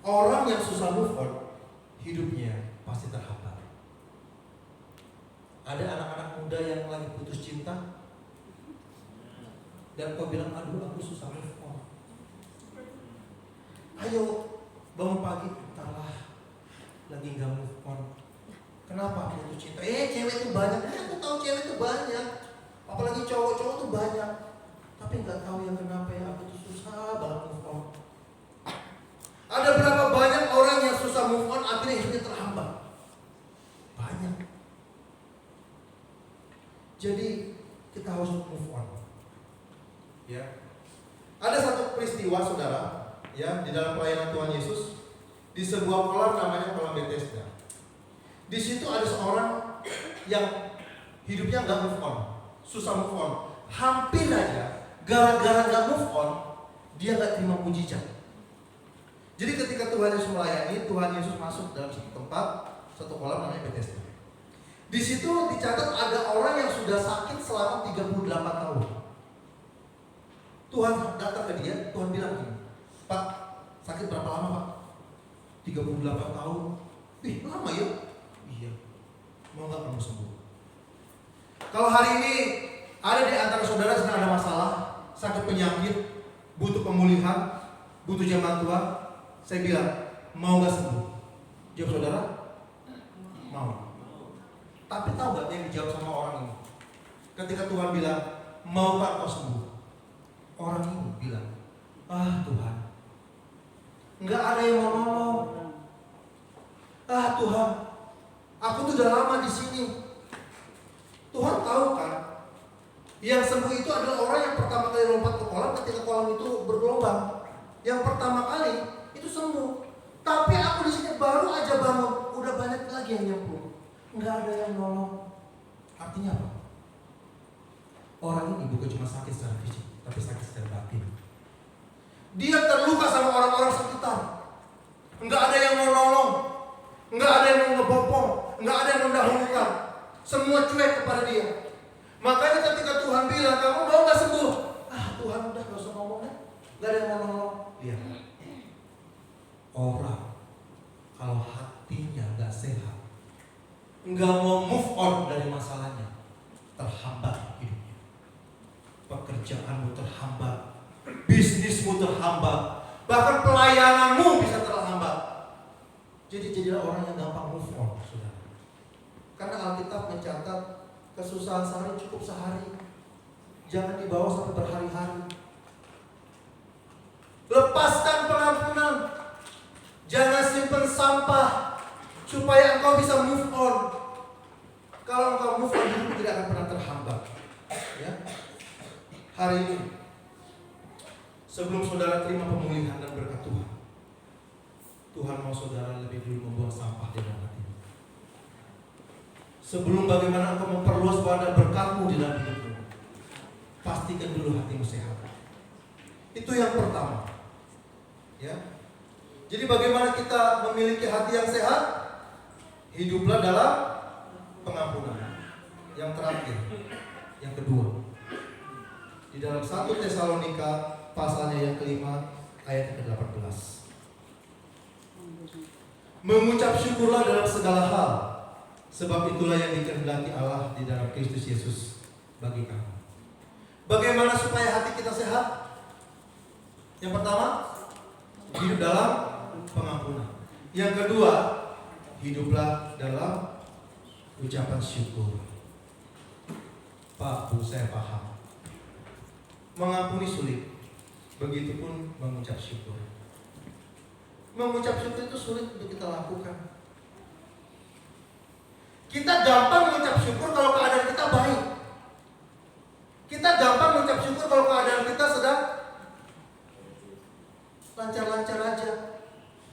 Orang yang susah move on, hidupnya pasti terhambat. Ada anak-anak muda yang lagi putus cinta, dan kau bilang, aduh aku susah move on. Ayo bangun pagi, entahlah, lagi gak move on. Kenapa putus cinta? Cewek itu banyak. Aku tahu cewek itu banyak. Apalagi cowok-cowok itu banyak. Tapi gak tahu ya kenapa ya aku tuh susah banget move on. Ada berapa banyak orang yang susah move on, akhirnya hidupnya terhambat? Banyak. Jadi kita harus move on. Ya. Ada satu peristiwa saudara, ya, di dalam pelayanan Tuhan Yesus, di sebuah kolam namanya kolam Bethesda. Di situ ada seorang yang hidupnya nggak move on, susah move on. Hampir aja gara-gara nggak move on, dia nggak terima mujizat. Jadi ketika Tuhan Yesus melayani, Tuhan Yesus masuk dalam satu tempat, satu kolam namanya Bethesda. Di situ dicatat ada orang yang sudah sakit selama 38 tahun. Tuhan datang ke dia, Tuhan bilang gini, Pak, sakit berapa lama Pak? 38 tahun. Ih, lama ya? Iya. Mau nggak kamu sembuh? Kalau hari ini ada di antara saudara sedang ada masalah, sakit penyakit, butuh pemulihan, butuh zaman Tuhan, saya bilang, mau nggak sembuh? Jawab saudara, mau. Tapi tahu nggak yang dijawab sama orang ini? Ketika Tuhan bilang, maukah kau sembuh? Orang ini bilang, ah Tuhan, nggak ada yang mau nolong. Ah Tuhan, aku tuh udah lama di sini. Tuhan tahu kan, yang sembuh itu adalah orang yang pertama kali lompat ke kolam ketika kolam itu bergelombang. Yang pertama kali itu sembuh. Tapi aku di sini baru aja bangun, udah banyak lagi yang nyembuh. Nggak ada yang nolong. Artinya apa? Orang ini bukan cuma sakit secara fisik, tapi sakit secara batin. Dia terluka sama orang-orang sekitar. Nggak ada yang mau nolong, nggak ada yang mau ngebopong, nggak ada yang mendahulukan. Semua cuek kepada dia. Makanya ketika Tuhan bilang, kamu mau nggak sembuh? Ah Tuhan udah nggak usah ngomong deh, nggak ada yang mau nolong. Lihat, orang kalau hatinya nggak sehat, nggak mau move on dari masalahnya, terhambat hidupnya. Pekerjaanmu terhambat, bisnismu terhambat, bahkan pelayananmu bisa terhambat. Jadi jadilah orang yang gampang move on, saudara. Karena Alkitab mencatat kesusahan sehari cukup sehari, jangan dibawa sampai berhari-hari. Lepaskan pengampunan, jangan simpan sampah, supaya engkau bisa move on. Kalau engkau move on, hidup tidak akan pernah terhambat. Ya. Hari ini, sebelum saudara terima pemulihan dan berkat Tuhan, Tuhan mau saudara lebih dulu membuang sampah di dalam hati. Sebelum bagaimana engkau memperluas wadah berkatmu di dalam hidupmu, pastikan dulu hatimu sehat. Itu yang pertama. Ya. Jadi bagaimana kita memiliki hati yang sehat? Hiduplah dalam pengampunan. Yang terakhir, yang kedua, di dalam 1 Tesalonika pasalnya yang kelima ayat ke-18. Mengucap syukurlah dalam segala hal, sebab itulah yang dikehendaki Allah di dalam Kristus Yesus bagi kamu. Bagaimana supaya hati kita sehat? Yang pertama, hidup dalam pengampunan. Yang kedua, hiduplah dalam ucapan syukur. Pak, Bu, saya paham. Mengampuni sulit, begitupun mengucap syukur. Mengucap syukur itu sulit untuk kita lakukan. Kita gampang mengucap syukur kalau keadaan kita baik. Kita gampang mengucap syukur kalau keadaan kita sedang lancar-lancar aja.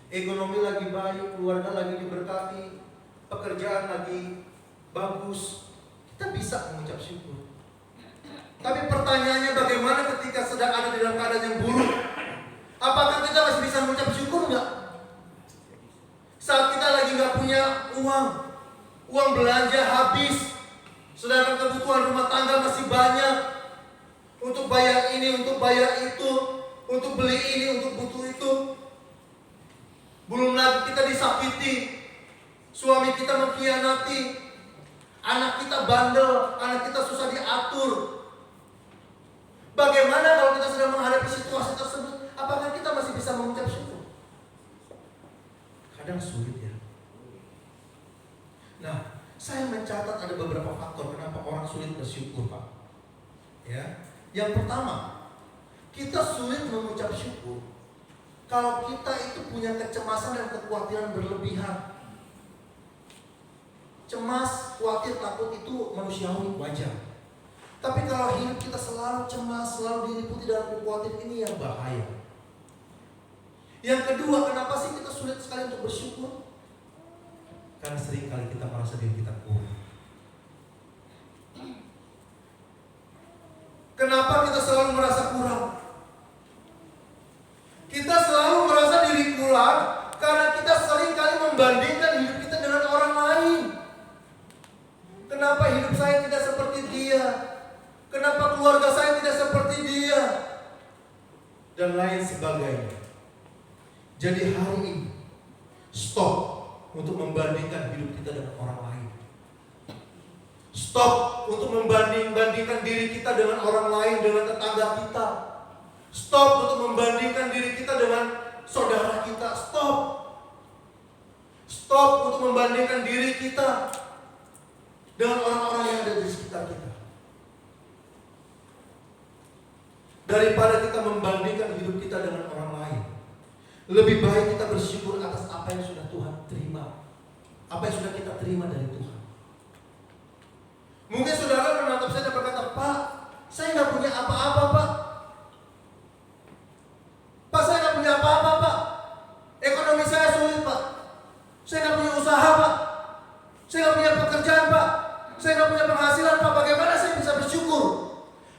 Ekonomi lagi baik, keluarga lagi diberkati, pekerjaan lagi bagus. Kita bisa mengucap syukur. Tapi pertanyaannya bagaimana ketika sedang ada di dalam keadaan yang buruk? Apakah kita masih bisa mengucap syukur nggak? Saat kita lagi nggak punya uang belanja habis, sedangkan kebutuhan rumah tangga masih banyak, untuk bayar ini, untuk bayar itu, untuk beli ini, untuk butuh itu. Belum lagi kita disakiti, suami kita mengkhianati, anak kita bandel, anak kita susah diatur. Bagaimana kalau kita sedang menghadapi situasi tersebut? Apakah kita masih bisa mengucap syukur? Kadang sulit ya. Nah, saya mencatat ada beberapa faktor kenapa orang sulit bersyukur, Pak. Ya, yang pertama, kita sulit mengucap syukur kalau kita itu punya kecemasan dan kekhawatiran berlebihan. Cemas, khawatir, takut itu manusiawi, wajar. Tapi kalau hidup kita selalu cemas, selalu diliputi dalam kekhawatiran, ini yang bahaya. Yang kedua, kenapa sih kita sulit sekali untuk bersyukur? Karena sering kali kita merasa diri kita kurang. Kenapa kita selalu merasa kurang? Kita selalu merasa diri kurang karena kita sering kali membandingkan hidup kita dengan orang lain. Kenapa hidup saya tidak seperti dia? Kenapa keluarga saya tidak seperti dia? Dan lain sebagainya. Jadi hari ini stop untuk membandingkan hidup kita dengan orang lain. Stop untuk membandingkan diri kita dengan orang lain, dengan tetangga kita. Stop untuk membandingkan diri kita dengan saudara kita. Stop. Stop untuk membandingkan diri kita dengan orang-orang yang ada di sekitar kita. Daripada kita membandingkan hidup kita dengan orang lain, lebih baik kita bersyukur atas apa yang sudah Tuhan terima, apa yang sudah kita terima dari Tuhan. Mungkin saudara menatap saya dan berkata, Pak, saya nggak punya apa-apa, Pak. Pak, saya nggak punya apa-apa, Pak. Ekonomi saya sulit, Pak. Saya nggak punya usaha, Pak. Saya nggak punya pekerjaan, Pak. Saya nggak punya penghasilan, Pak. Bagaimana saya bisa bersyukur?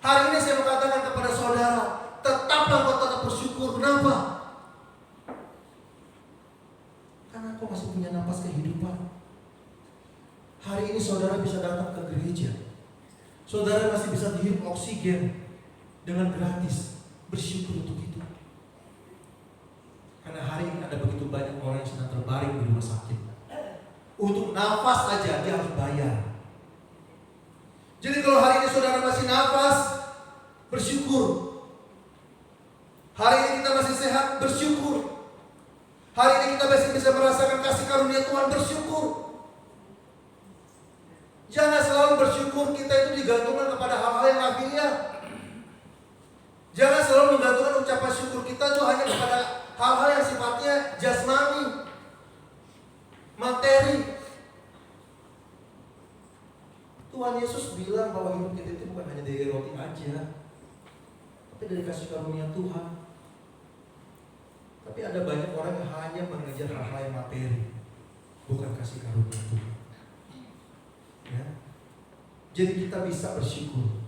Hari ini saya mengatakan kepada saudara, tetaplah kau tetap bersyukur. Kenapa? Karena kau masih punya napas kehidupan. Hari ini saudara bisa datang ke gereja. Saudara masih bisa dihirup oksigen dengan gratis. Bersyukur untuk itu. Karena hari ini ada begitu banyak orang yang sedang terbaring di rumah sakit. Untuk nafas saja dia harus bayar. Jadi kalau hari ini saudara masih nafas, bersyukur. Hari ini kita masih sehat, bersyukur. Hari ini kita masih bisa merasakan kasih karunia Tuhan, bersyukur. Jangan selalu bersyukur kita itu digantungkan kepada hal-hal yang lahiriah. Jangan selalu menggantungkan ucapan syukur kita itu hanya kepada hal-hal yang sifatnya jasmani, materi. Tuhan Yesus bilang bahwa hidup kita itu bukan hanya dari roti aja, tapi dari kasih karunia Tuhan. Tapi ada banyak orang yang hanya mengejar hal-hal yang materi, bukan kasih karunia Tuhan. Ya. Jadi kita bisa bersyukur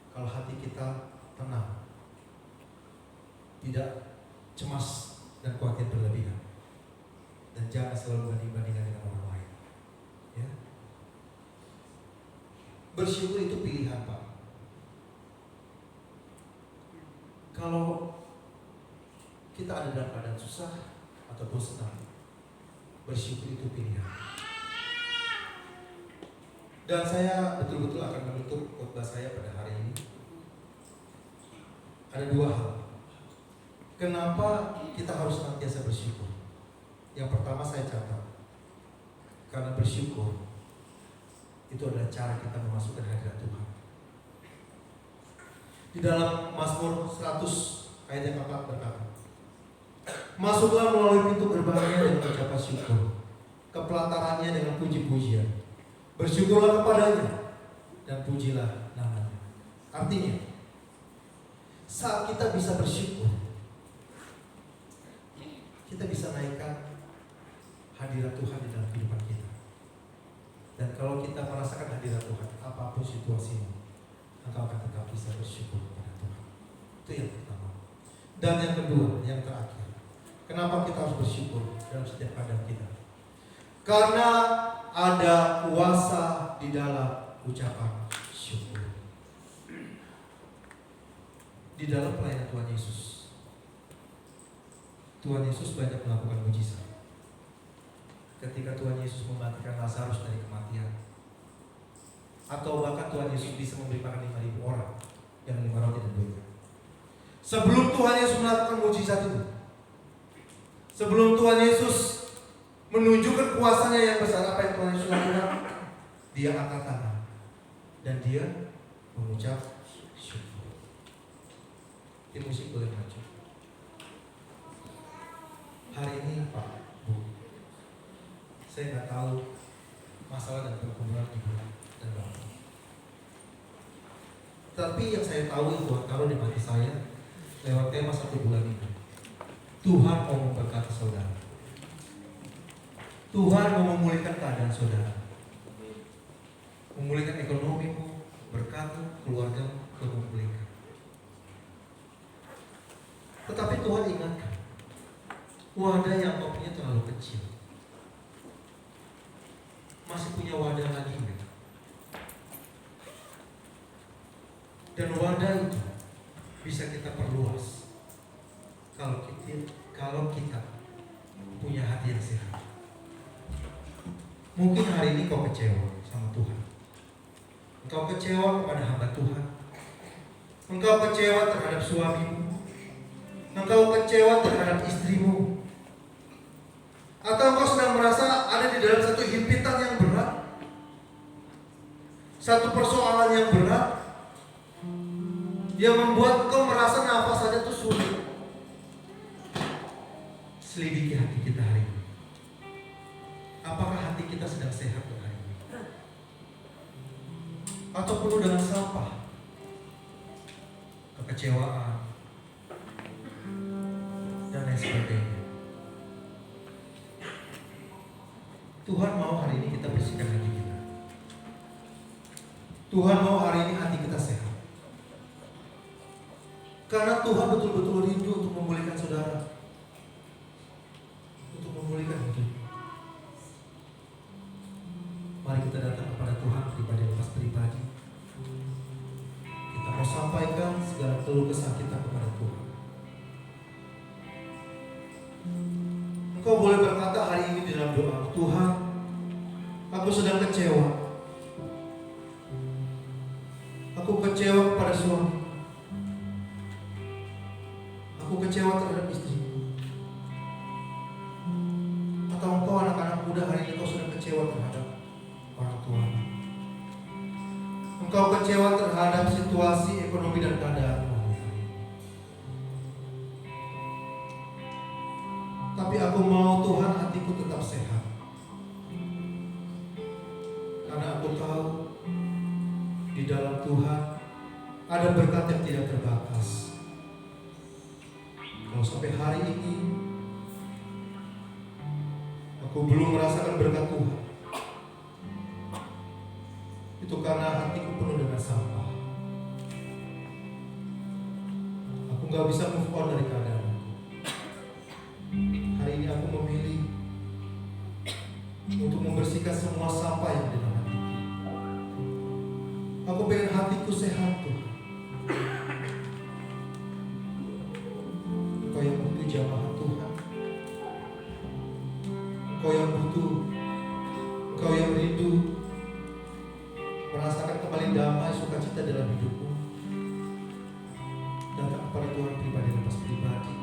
kalau hati kita tenang, tidak cemas dan khawatir berlebihan, dan jangan selalu banding-bandingkan dengan orang lain. Ya. Bersyukur itu pilihan, Pak. Kalau kita ada dalam keadaan susah ataupun senang, bersyukur itu pilihan. Dan saya betul-betul akan menutup khotbah saya pada hari ini. Ada dua hal. Kenapa kita harus senantiasa bersyukur? Yang pertama saya catat, karena bersyukur itu adalah cara kita memasukkan hadirat Tuhan. Di dalam Mazmur 100 ayat yang keempat berkata, masuklah melalui pintu gerbangnya dengan ucapan syukur, ke pelatarannya dengan puji-pujian. Bersyukurlah kepadanya dan pujilah namanya. Artinya, saat kita bisa bersyukur, kita bisa naikkan hadirat Tuhan di dalam kehidupan kita. Dan kalau kita merasakan hadirat Tuhan, apapun situasinya, engkau akan tetap bisa bersyukur kepada Tuhan. Itu yang pertama. Dan yang kedua, yang terakhir, kenapa kita harus bersyukur dalam setiap keadaan kita? Karena ada kuasa di dalam ucapan syukur. Di dalam pelayanan Tuhan Yesus, Tuhan Yesus banyak melakukan mujizat. Ketika Tuhan Yesus membangkitkan Lazarus dari kematian, atau bahkan Tuhan Yesus bisa memberi makan 5.000 orang yang 5 roti dan 2 ikan. Sebelum Tuhan Yesus melakukan mujizat itu, sebelum Tuhan Yesus menunjukkan kuasanya yang besar, apa yang Tuhan Yesus lakukan? Dia angkat tangan dan dia mengucap syukur. Tim musik boleh maju. Hari ini Pak, Bu, saya nggak tahu masalah dan pergumulan Ibu dan Bapak. Tapi yang saya tahu itu Tuhan taruh di hati saya lewat tema 1 bulan ini. Tuhan mau memberkati saudara. Tuhan mau memulihkan keadaan saudara. Memulihkan ekonomimu, berkati keluargamu, memulihkan. Tetapi Tuhan ingatkan, wadah yang kau punya terlalu kecil. Masih punya wadah lagi enggak? Dan wadah itu bisa kita perluas kalau kita punya hati yang sehat. Mungkin hari ini kau kecewa sama Tuhan. Engkau kecewa kepada hamba Tuhan. Engkau kecewa terhadap suamimu. Engkau kecewa terhadap istrimu. Atau engkau sedang merasa ada di dalam satu himpitan yang berat, satu persoalan yang berat, yang membuat engkau merasa nafas saja itu sulit. Selidiki hati kita hari ini. Apakah hati kita sedang sehat hari ini? Atau penuh dengan sampah, kekecewaan, dan lain sebagainya? Tuhan mau hari ini kita bersihkan hati kita. Tuhan mau hari ini hati kita sehat. Karena Tuhan betul-betul rindu untuk memulihkan saudara, untuk memulihkan hidup. Mari kita datang kepada Tuhan pribadi lepas pribadi. Kita mau sampaikan segala keluh kesah kita kepada Tuhan. Engkau boleh berkata hari ini dalam doa, Tuhan, aku sedang kecewa. Aku kecewa kepada suami. Aku kecewa terhadap istriku. Atau engkau anak-anak muda hari ini kau sedang kecewa terhadap orang tua. Engkau kecewa terhadap situasi ekonomi dan keadaanmu. Tapi aku mau Tuhan hatiku tetap sehat. Karena aku tahu di dalam Tuhan ada berkat yang tidak terbatas. Kalau sampai hari ini aku belum merasakan berkat Tuhan, itu karena hatiku penuh dengan sampah. Aku gak bisa move on dari keadaan. Hari ini aku memilih untuk membersihkan semua sampah yang di dalam hatiku. Aku pengen hatiku sehat Tuhan. Engkau yang butuh jamaah Tuhan. Engkau yang butuh, engkau yang rindu merasakan kembali damai sukacita dalam hidupmu. Datang kepada Tuhan pribadi lepas pribadi.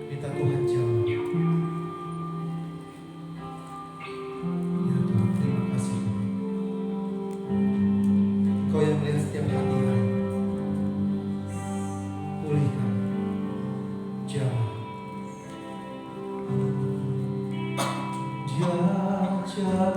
Minta Tuhan jawab. Ya Tuhan, terima kasih Tuhan. Engkau yang melihat setiap hati-hati. Pulihkan. Jawab. Jawab.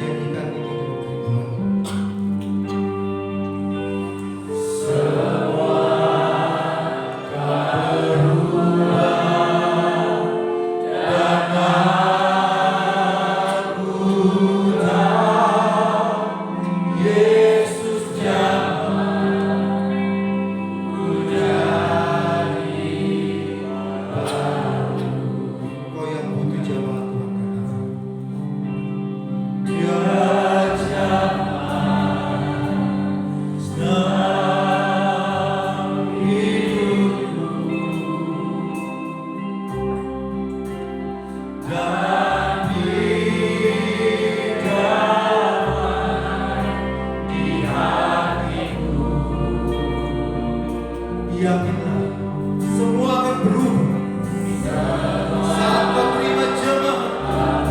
Jadikan ini dengan kerinduan. Yakinlah, semua akan berubah saat kau terima jemaat,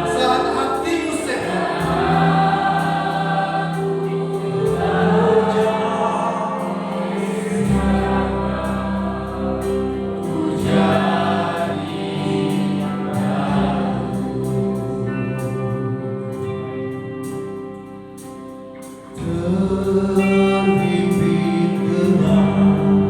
saat hatimu sehat. Terhimpit gelap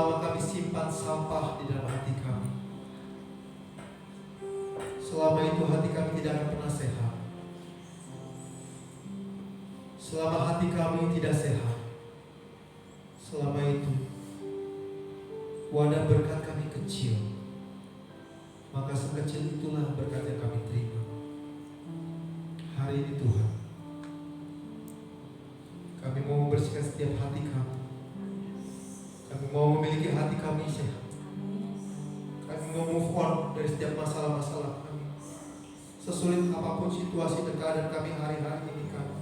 selama kami simpan sampah di dalam hati kami, selama itu hati kami tidak akan pernah sehat. Selama hati kami tidak sehat, selama itu wadah berkat kami kecil, maka sekecil itulah berkat yang kami terima. Hari ini Tuhan, kami mau membersihkan setiap hati kami. Kami mau memiliki hati kami sehat. Kami mau move on dari setiap masalah-masalah kami. Sesulit apapun situasi dan keadaan kami hari-hari ini, kami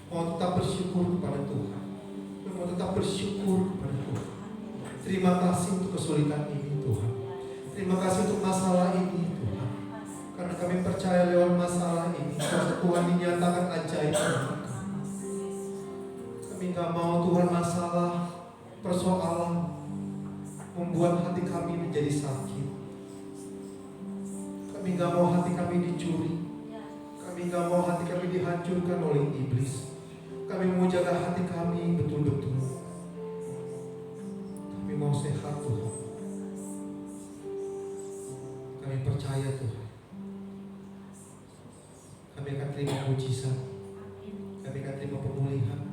mau tetap bersyukur kepada Tuhan. Kami mau tetap bersyukur kepada Tuhan. Terima kasih untuk kesulitan ini Tuhan. Terima kasih untuk masalah ini Tuhan. Karena kami percaya lewat masalah ini kuasa Tuhan dinyatakan ajaib. Kami gak mau Tuhan masalah, persoalan membuat hati kami menjadi sakit. Kami gak mau hati kami dicuri. Kami gak mau hati kami dihancurkan oleh iblis. Kami mau jaga hati kami betul-betul. Kami mau sehat Tuhan. Kami percaya Tuhan, kami akan terima mujizat. Kami akan terima pemulihan.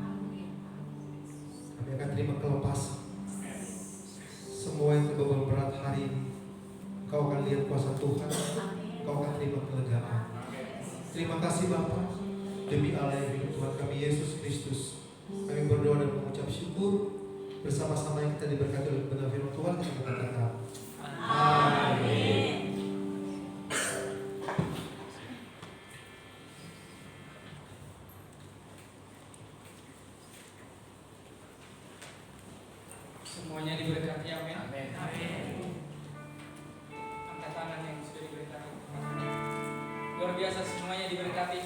Kami akan terima kelepasan. Semua yang terbeban berat hari ini, Kau akan lihat kuasa Tuhan. Kau akan terima kelegaan. Terima kasih Bapa, demi Allah yang hidup Tuhan kami Yesus Kristus. Kami berdoa dan mengucap syukur. Bersama-sama yang kita diberkati oleh benar firman Tuhan, kita berkata amin. Semuanya diberkati, amin. Angkat tangan yang sudah diberkati. Luar biasa, semuanya diberkati.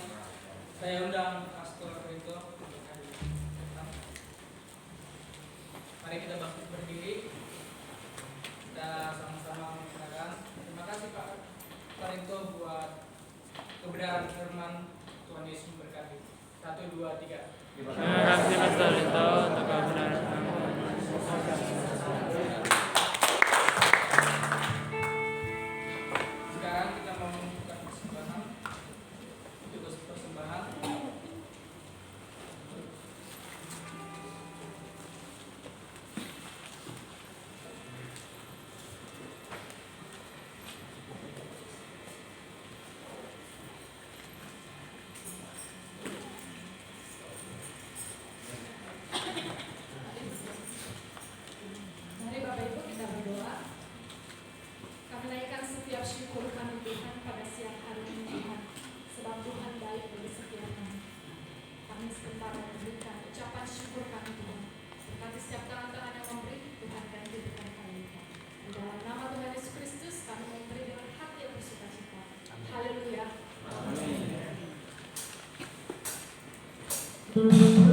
Saya undang Pastor itu. Mari kita bangkit berdiri. Kita sama-sama mengucapkan terima kasih Pak Rinto buat kebenaran firman Tuhan Yesus memberkati. 1, 2, 3. Terima kasih Pastor Rinto untuk kebenaran. Sekarang kita mau membuka persembahan. Untuk persembahan. Mari Bapak Ibu kita berdoa. Kami naikkan setiap syukur kami Tuhan pada siang hari ini Tuhan, sebab Tuhan baik bagi setiap kami. Kami sebentar memberikan ucapan syukur kami Tuhan. Berkati setiap tangan-tangan yang memberi, Tuhan akan berikan kami. Di dalam nama Tuhan Yesus Kristus kami memberi dengan hati yang bersukacita. Haleluya. Begitu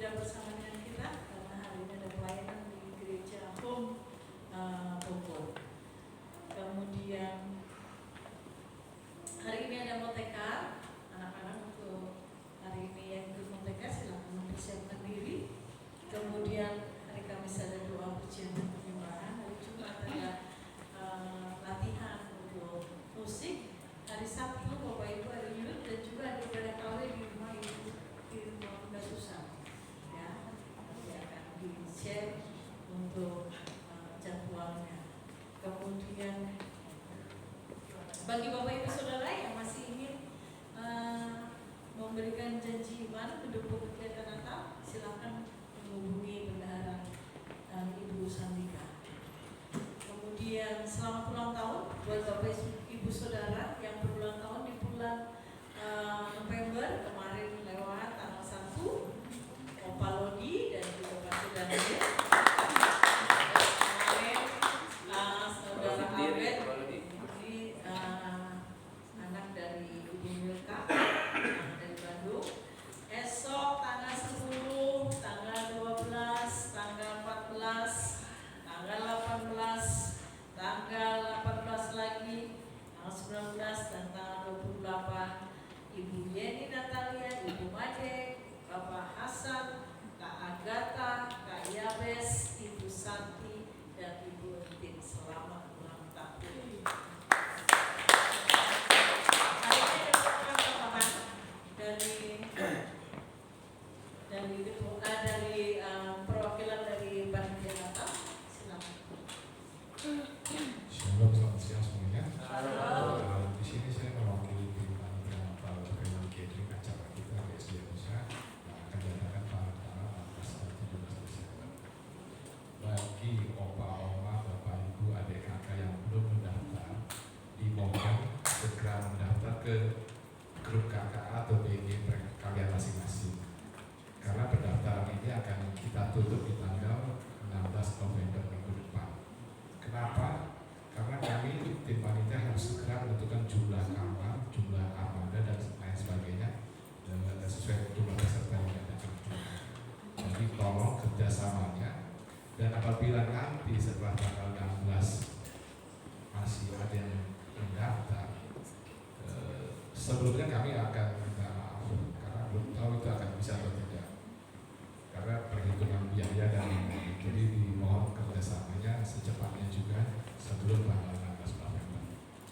sudah bersama dengan kita karena hari ini ada pelayanan di gereja Home Bogor. Kemudian hari ini ada motekar, anak-anak untuk hari ini yang ikut motekar silakan mempersiapkan diri. Kemudian hari Kamis ada doa pujian dan penyembahan. Hari Jumat ada latihan untuk musik. Hari Sabtu Bapak Ibu ada youth dan juga ada ibadah KW di rumah Ibu di rumah Bunda Susan. Ya, nanti akan di-share untuk jadwalnya. Kemudian bagi Bapak Ibu Saudara yang masih ingin memberikan janji iman mendukung kegiatan Natal, silakan menghubungi bendahara Ibu Sandika. Kemudian selamat ulang tahun buat Bapak Ibu Saudara yang berulang tahun di bulan November kemarin lewat tanggal 1, Opa Lodi dan juga Pak Sudaryo. Kemarin Saudara Albert ini anak dari Ibu Milka dari Bandung. Esok tanggal 10, tanggal 12, tanggal 14, tanggal 18, tanggal 18 lagi, tanggal 19 dan tanggal 28 Ibu Yeni Natalia, Ibu Made, Bapak Hasan, Kak Agatha, Kak Yabes, Ibu Santi dan Ibu Entin. Selamat ulang tahun. Hari ini ada tambahan dari perwakilan dari Panitia Natal. Silakan. Shalom, selamat siang semuanya. Halo. Di sini saya mewakili tim panitia Natal Bagaimana Catering acara kita di SD Indonesia yang akan diadakan pada tanggal 14 dan 17 Desember. Bagi opa, oma, bapak, ibu, adik, kakak yang belum mendaftar, dimohon segera mendaftar ke grup KKA atau BG kalian masing-masing. Karena pendaftaran ini akan kita tutup di tanggal 16 November minggu depan. Kenapa? Karena kami tim panitia harus segera menentukan jumlah kamar, jumlah armada dan lain sebagainya sesuai jumlah peserta yang diadakan. Jadi tolong kerjasamanya, dan apabila nanti setelah tanggal 16 masih ada yang mendaftar, sebelumnya kami akan minta maaf karena belum tahu itu akan bisa atau tidak. Karena perhitungan biaya dan lain-lain. Jadi dimohon kerjasamanya secepatnya juga sebelum tanggal 16 November.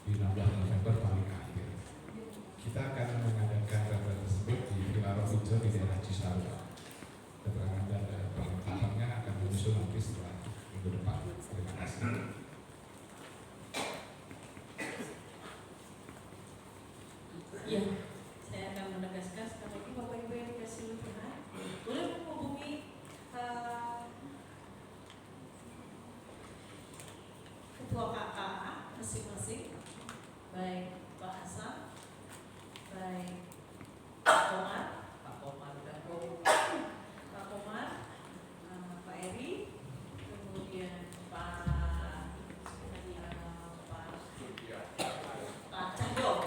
Di 16 November paling akhir. Kita akan mengadakan rapat tersebut di Villa Rovinjo di daerah Cisarua. Keterangan dan perlengkapannya akan menyusul nanti setelah minggu depan. Terima kasih. Iya, saya akan menegaskan sekali lagi Bapak Ibu yang dikasih Tuhan, boleh menghubungi ketua KKA masing-masing, baik Pak Hasan, baik Pak Komar, Pak Eri, kemudian Pak Cahyo,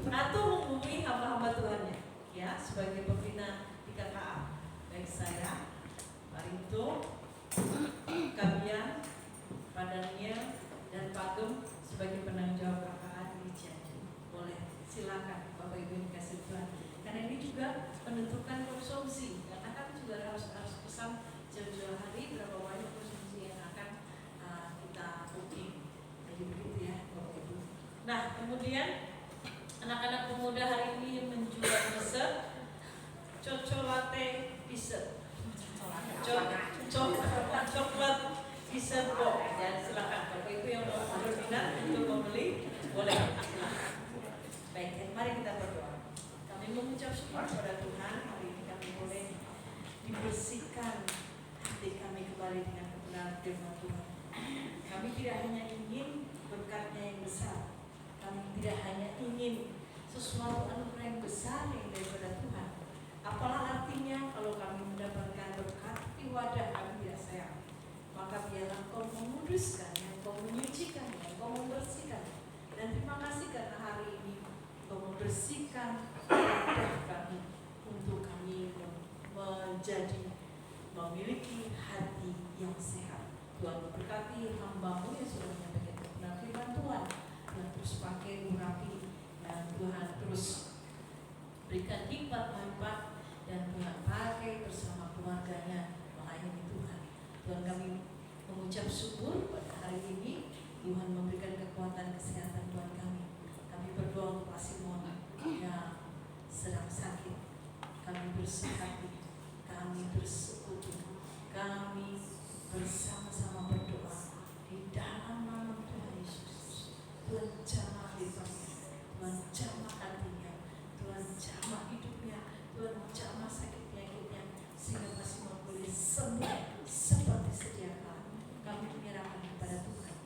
atau menghubungi hamba-hamba Tuhannya, ya, sebagai pembina di KKA, baik saya, Pak Rinto, Kabian, Pak Daniel, dan Pak Gem sebagai penanggung jawab KKA di Cianjur. Boleh, silakan Bapak Ibu yang dikasih Tuhan. Karena ini juga menentukan konsumsi, karena kan juga harus pesan jauh-jauh hari berapa banyak konsumsi yang akan kita booking. Jadi begitu ya Bapak Ibu. Nah, kemudian anak-anak pemuda hari ini menjual dessert, coklat dessert, coklat dessert box. Ya, silakan Bapak Ibu yang mau berminat untuk membeli, boleh. Baik, mari kita berdoa. Kami mengucap syukur kepada Tuhan, hari ini kami boleh dibersihkan hati kami kembali dengan kebenaran firman Tuhan. Kami tidak hanya ingin berkatnya yang besar, kami tidak hanya ingin sesuatu anugerah yang besar yang daripada Tuhan. Apalah artinya kalau kami mendapatkan berkat di wadah kami tidak sayang. Maka biarlah Kau menguduskan, Kau menyucikan, Kau membersihkan. Dan terima kasih karena hari ini Kau membersihkan wadah kami untuk kami menjadi memiliki hati yang sehat. Tuhan memberkati hamba-Mu yang sudah menyampaikan kebenaran firman Tuhan. Tuhan terus pakai urapi dan Tuhan terus berikan hikmat manfaat dan Tuhan pakai bersama keluarganya melayani Tuhan. Tuhan, kami mengucap syukur pada hari ini Tuhan memberikan kekuatan kesehatan Tuhan kami. Kami berdoa untuk Pak Simon yang sedang sakit. Kami bersihati, kami bersekutu, kami bersama-sama berdoa di dalam nama Tuhan Yesus. Tuhan jamah hidupnya, Tuhan jamah hatinya, Tuhan jamah hidupnya, Tuhan jamah sakit penyakitnya, sehingga Pak Simon boleh sembuh seperti sedia kala. Kami menyerahkan kepada Tuhan.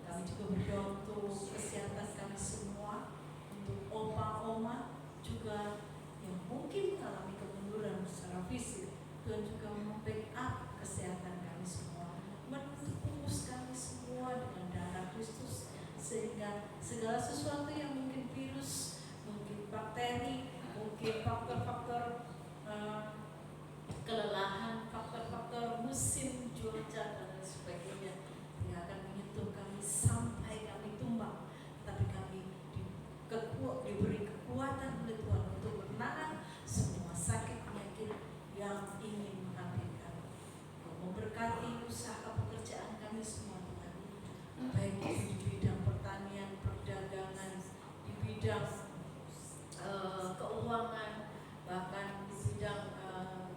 Kami juga berdoa untuk kesehatan kami semua, untuk opa-oma juga yang mungkin mengalami kemunduran secara fisik. Tuhan juga membackup kesehatan kami semua, menembus kami semua dengan darah Kristus, sehingga segala sesuatu yang mungkin virus, mungkin bakteri, mungkin faktor-faktor kelelahan, faktor-faktor musim cuaca dan lain sebagainya tidak akan menyentuh kami sampai kami tumbang. Tapi kami diberi kekuatan oleh Tuhan untuk menahan semua sakit penyakit yang ingin menghampiri kami. Memberkati usaha pekerjaan kami semua Tuhan, baik di bidang pertanian, perdagangan, di bidang keuangan, bahkan di bidang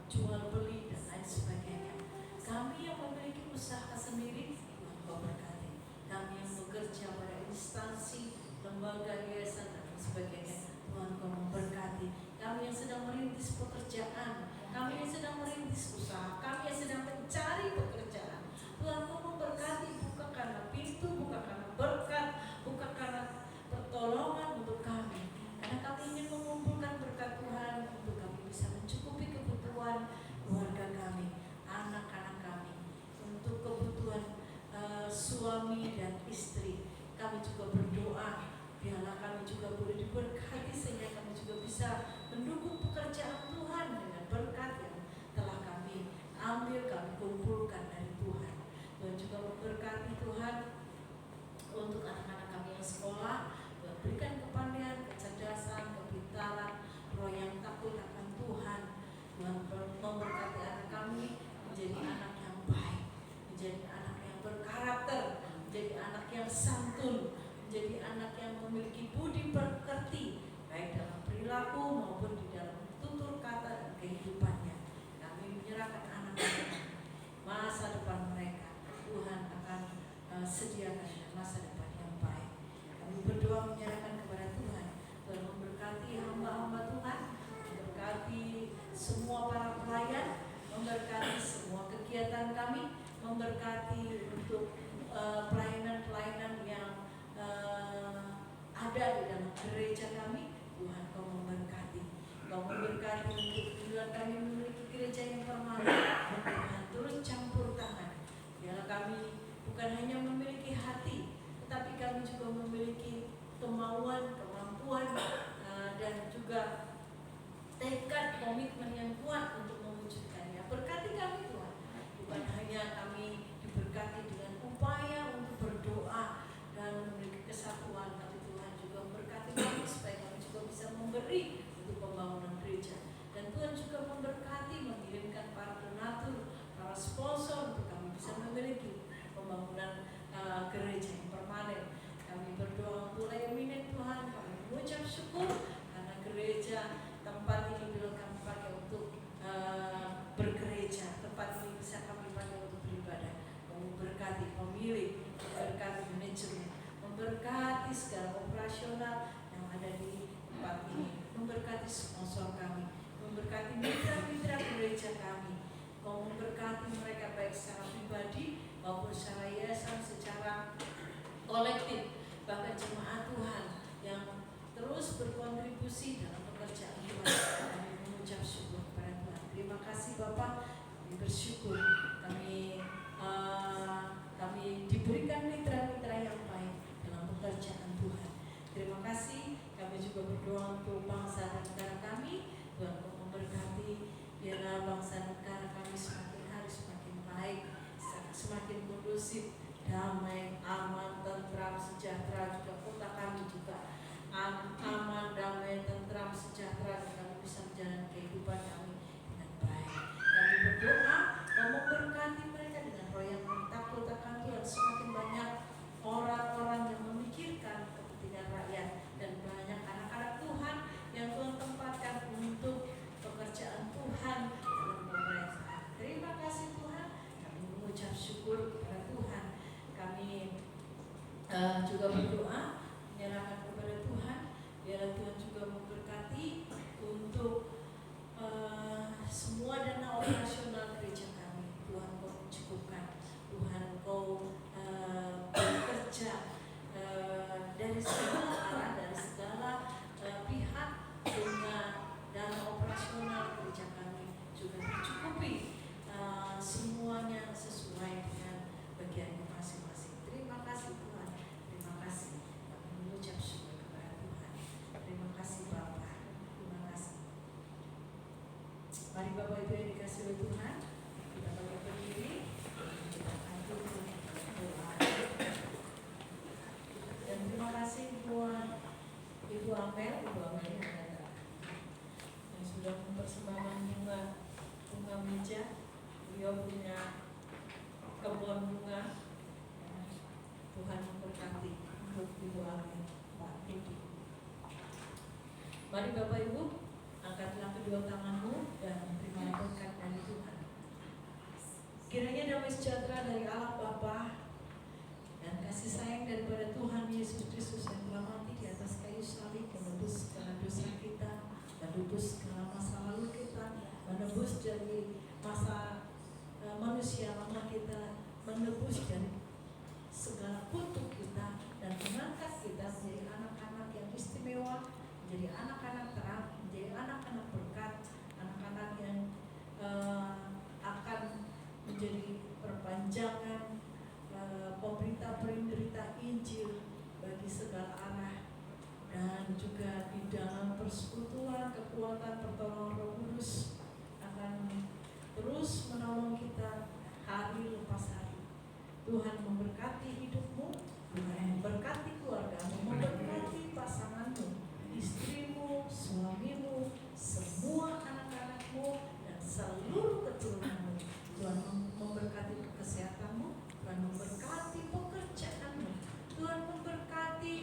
jual beli dan lain sebagainya. Kami yang memiliki usaha sendiri, Tuhan Kau berkati. Kami yang bekerja pada instansi, lembaga, yayasan dan lain sebagainya, Tuhan Kau memberkati. Kami yang sedang merintis pekerjaan, kami yang sedang merintis usaha, kami yang sedang mencari pekerjaan, Tuhan Kau memberkati. Bukakanlah pintu, bukakanlah berkat, bukakanlah pertolongan untuk kami. Karena kami ingin mengumpulkan berkat Tuhan untuk kami bisa mencukupi kebutuhan keluarga kami, anak-anak kami, untuk kebutuhan suami dan istri. Kami juga berdoa biarlah kami juga boleh diberkati sehingga kami juga bisa mendukung pekerjaan Tuhan dengan berkat yang telah kami ambil, kami kumpulkan dari Tuhan. Tuhan juga memberkati Tuhan untuk anak-anak kami yang sekolah. Tuhan berikan kepandaian, kecerdasan, kepintaran, roh yang takut akan Tuhan. Tuhan memberkati anak kami menjadi anak yang baik, menjadi anak yang berkarakter, menjadi anak yang santun, menjadi anak yang memiliki budi pekerti, baik dalam perilaku maupun di dalam tutur kata dan kehidupannya. Kami menyerahkan anak-anak, masa depan mereka Tuhan akan sediakan masa depan yang baik. Kami berdoa menyerahkan kepada Tuhan. Tuhan memberkati hamba-hamba Tuhan, memberkati semua para pelayan, memberkati semua kegiatan kami, memberkati untuk pelayanan-pelayanan yang ada di dalam gereja kami. Tuhan Kau memberkati. Kau memberkati untuk tujuan kami memiliki gereja yang permanen. Tuhan terus campur tangan. Biarlah kami bukan hanya memiliki hati, tetapi kami juga memiliki kemauan, kemampuan, dan juga tekad, komitmen yang kuat untuk mewujudkannya. Berkati kami Tuhan. Bukan hanya kami diberkati dengan upaya untuk berdoa dan memiliki kesatuan, tapi Tuhan juga memberkati kami supaya kami juga bisa memberi untuk pembangunan gereja. Dan Tuhan juga memberkati, mengirimkan para donatur, para sponsor untuk kami bisa memiliki pembangunan gereja yang permanen. Kami berdoa untuk layanan Tuhan, kami mengucap syukur karena gereja tempat ini bila kami pakai untuk bergereja, tempat ini bisa kami pakai untuk beribadah. Memberkati pemilik, memberkati manajemen, memberkati segala operasional yang ada di tempat ini, memberkati sponsor kami, memberkati mitra-mitra gereja kami. Kau memberkati mereka baik secara pribadi maupun secara yayasan, secara kolektif, bahkan jemaat Tuhan yang terus berkontribusi dalam pekerjaan Tuhan. Kami mengucap syukur kepada Tuhan. Terima kasih Bapak, kami bersyukur kami diberikan mitra-mitra yang baik dalam pekerjaan Tuhan. Terima kasih. Kami juga berdoa untuk bangsa dan negara kami. Tuhan Kau memberkati, biarlah bangsa dan negara kami semakin hari damai, aman, tentram, sejahtera. Juga kota kami juga aman, damai, tentram, sejahtera, dan kami bisa menjalani kehidupan kami dengan baik. Kami berdoa, Kau memberkati mereka dengan roh yang takut akan Tuhan. Semakin banyak orang-orang yang memikirkan kepentingan rakyat, dan banyak anak-anak Tuhan yang Tuhan tempatkan untuk pekerjaan Tuhan dalam pemerintahan. Terima kasih Tuhan. Kami mengucap syukur kepada Tuhan. Kami juga berdoa menyerahkan kepada Tuhan, biarlah Tuhan juga memberkati untuk semua dana operasional gereja kami. Tuhan Kau cukupkan, Tuhan Kau bekerja dari segala arah, dari segala pihak, sehingga dana operasional gereja kami juga tercukupi semuanya sesuai dengan bagiannya masing-masing. Terima kasih Tuhan, terima kasih. Kami mengucap syukur kepada Tuhan. Terima kasih Bapa, terima kasih. Mari Bapak Ibu yang dikasih oleh Tuhan, kita bangkit berdiri, kita akan tutup doa. Dan terima kasih buat Ibu Amel yang ada, yang sudah mempersembahkan bunga meja. Beliau punya kebun bunga. Tuhan memberkati untuk Ibu Amel, Pak Titi. Mari Bapak Ibu, angkatlah kedua tanganmu dan terima berkat dari Tuhan. Kiranya damai sejahtera dari Allah Bapa dan kasih sayang daripada Tuhan Yesus Kristus yang telah mati di atas kayu salib, menebus segala dosa kita, menebus segala masa lalu kita, menebus dari masa manusia lama kita, menebus dari segala kutuk kita, dan mengangkat kita menjadi anak-anak yang istimewa, menjadi anak-anak terang, menjadi anak-anak berkat, anak-anak yang akan menjadi perpanjangan pemberita Injil bagi segala arah, dan juga di dalam persekutuan kekuatan pertolongan Roh Kudus akan terus menolong kita hari lepas hari. Tuhan memberkati hidupmu, Tuhan memberkati keluargamu, memberkati pasanganmu, istrimu, suamimu, semua anak-anakmu, dan seluruh keturunanmu. Tuhan memberkati kesehatanmu, Tuhan memberkati pekerjaanmu, Tuhan memberkati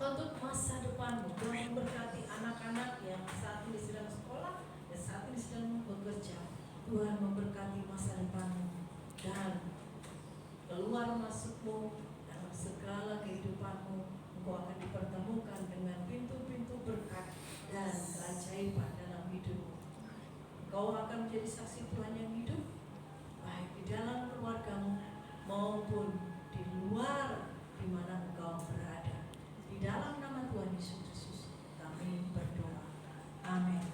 untuk masa depanmu. Tuhan memberkati anak-anak yang saat ini sedang sekolah dan saat ini sedang bekerja. Tuhan memberkati masa depanmu dan keluar masukmu dalam segala kehidupanmu. Engkau akan dipertemukan dengan pintu-pintu berkat dan keajaiban dalam hidupmu. Engkau akan menjadi saksi Tuhan yang hidup, baik di dalam keluargamu maupun di luar di mana engkau berada. Di dalam nama Tuhan Yesus Kristus kami berdoa. Amin.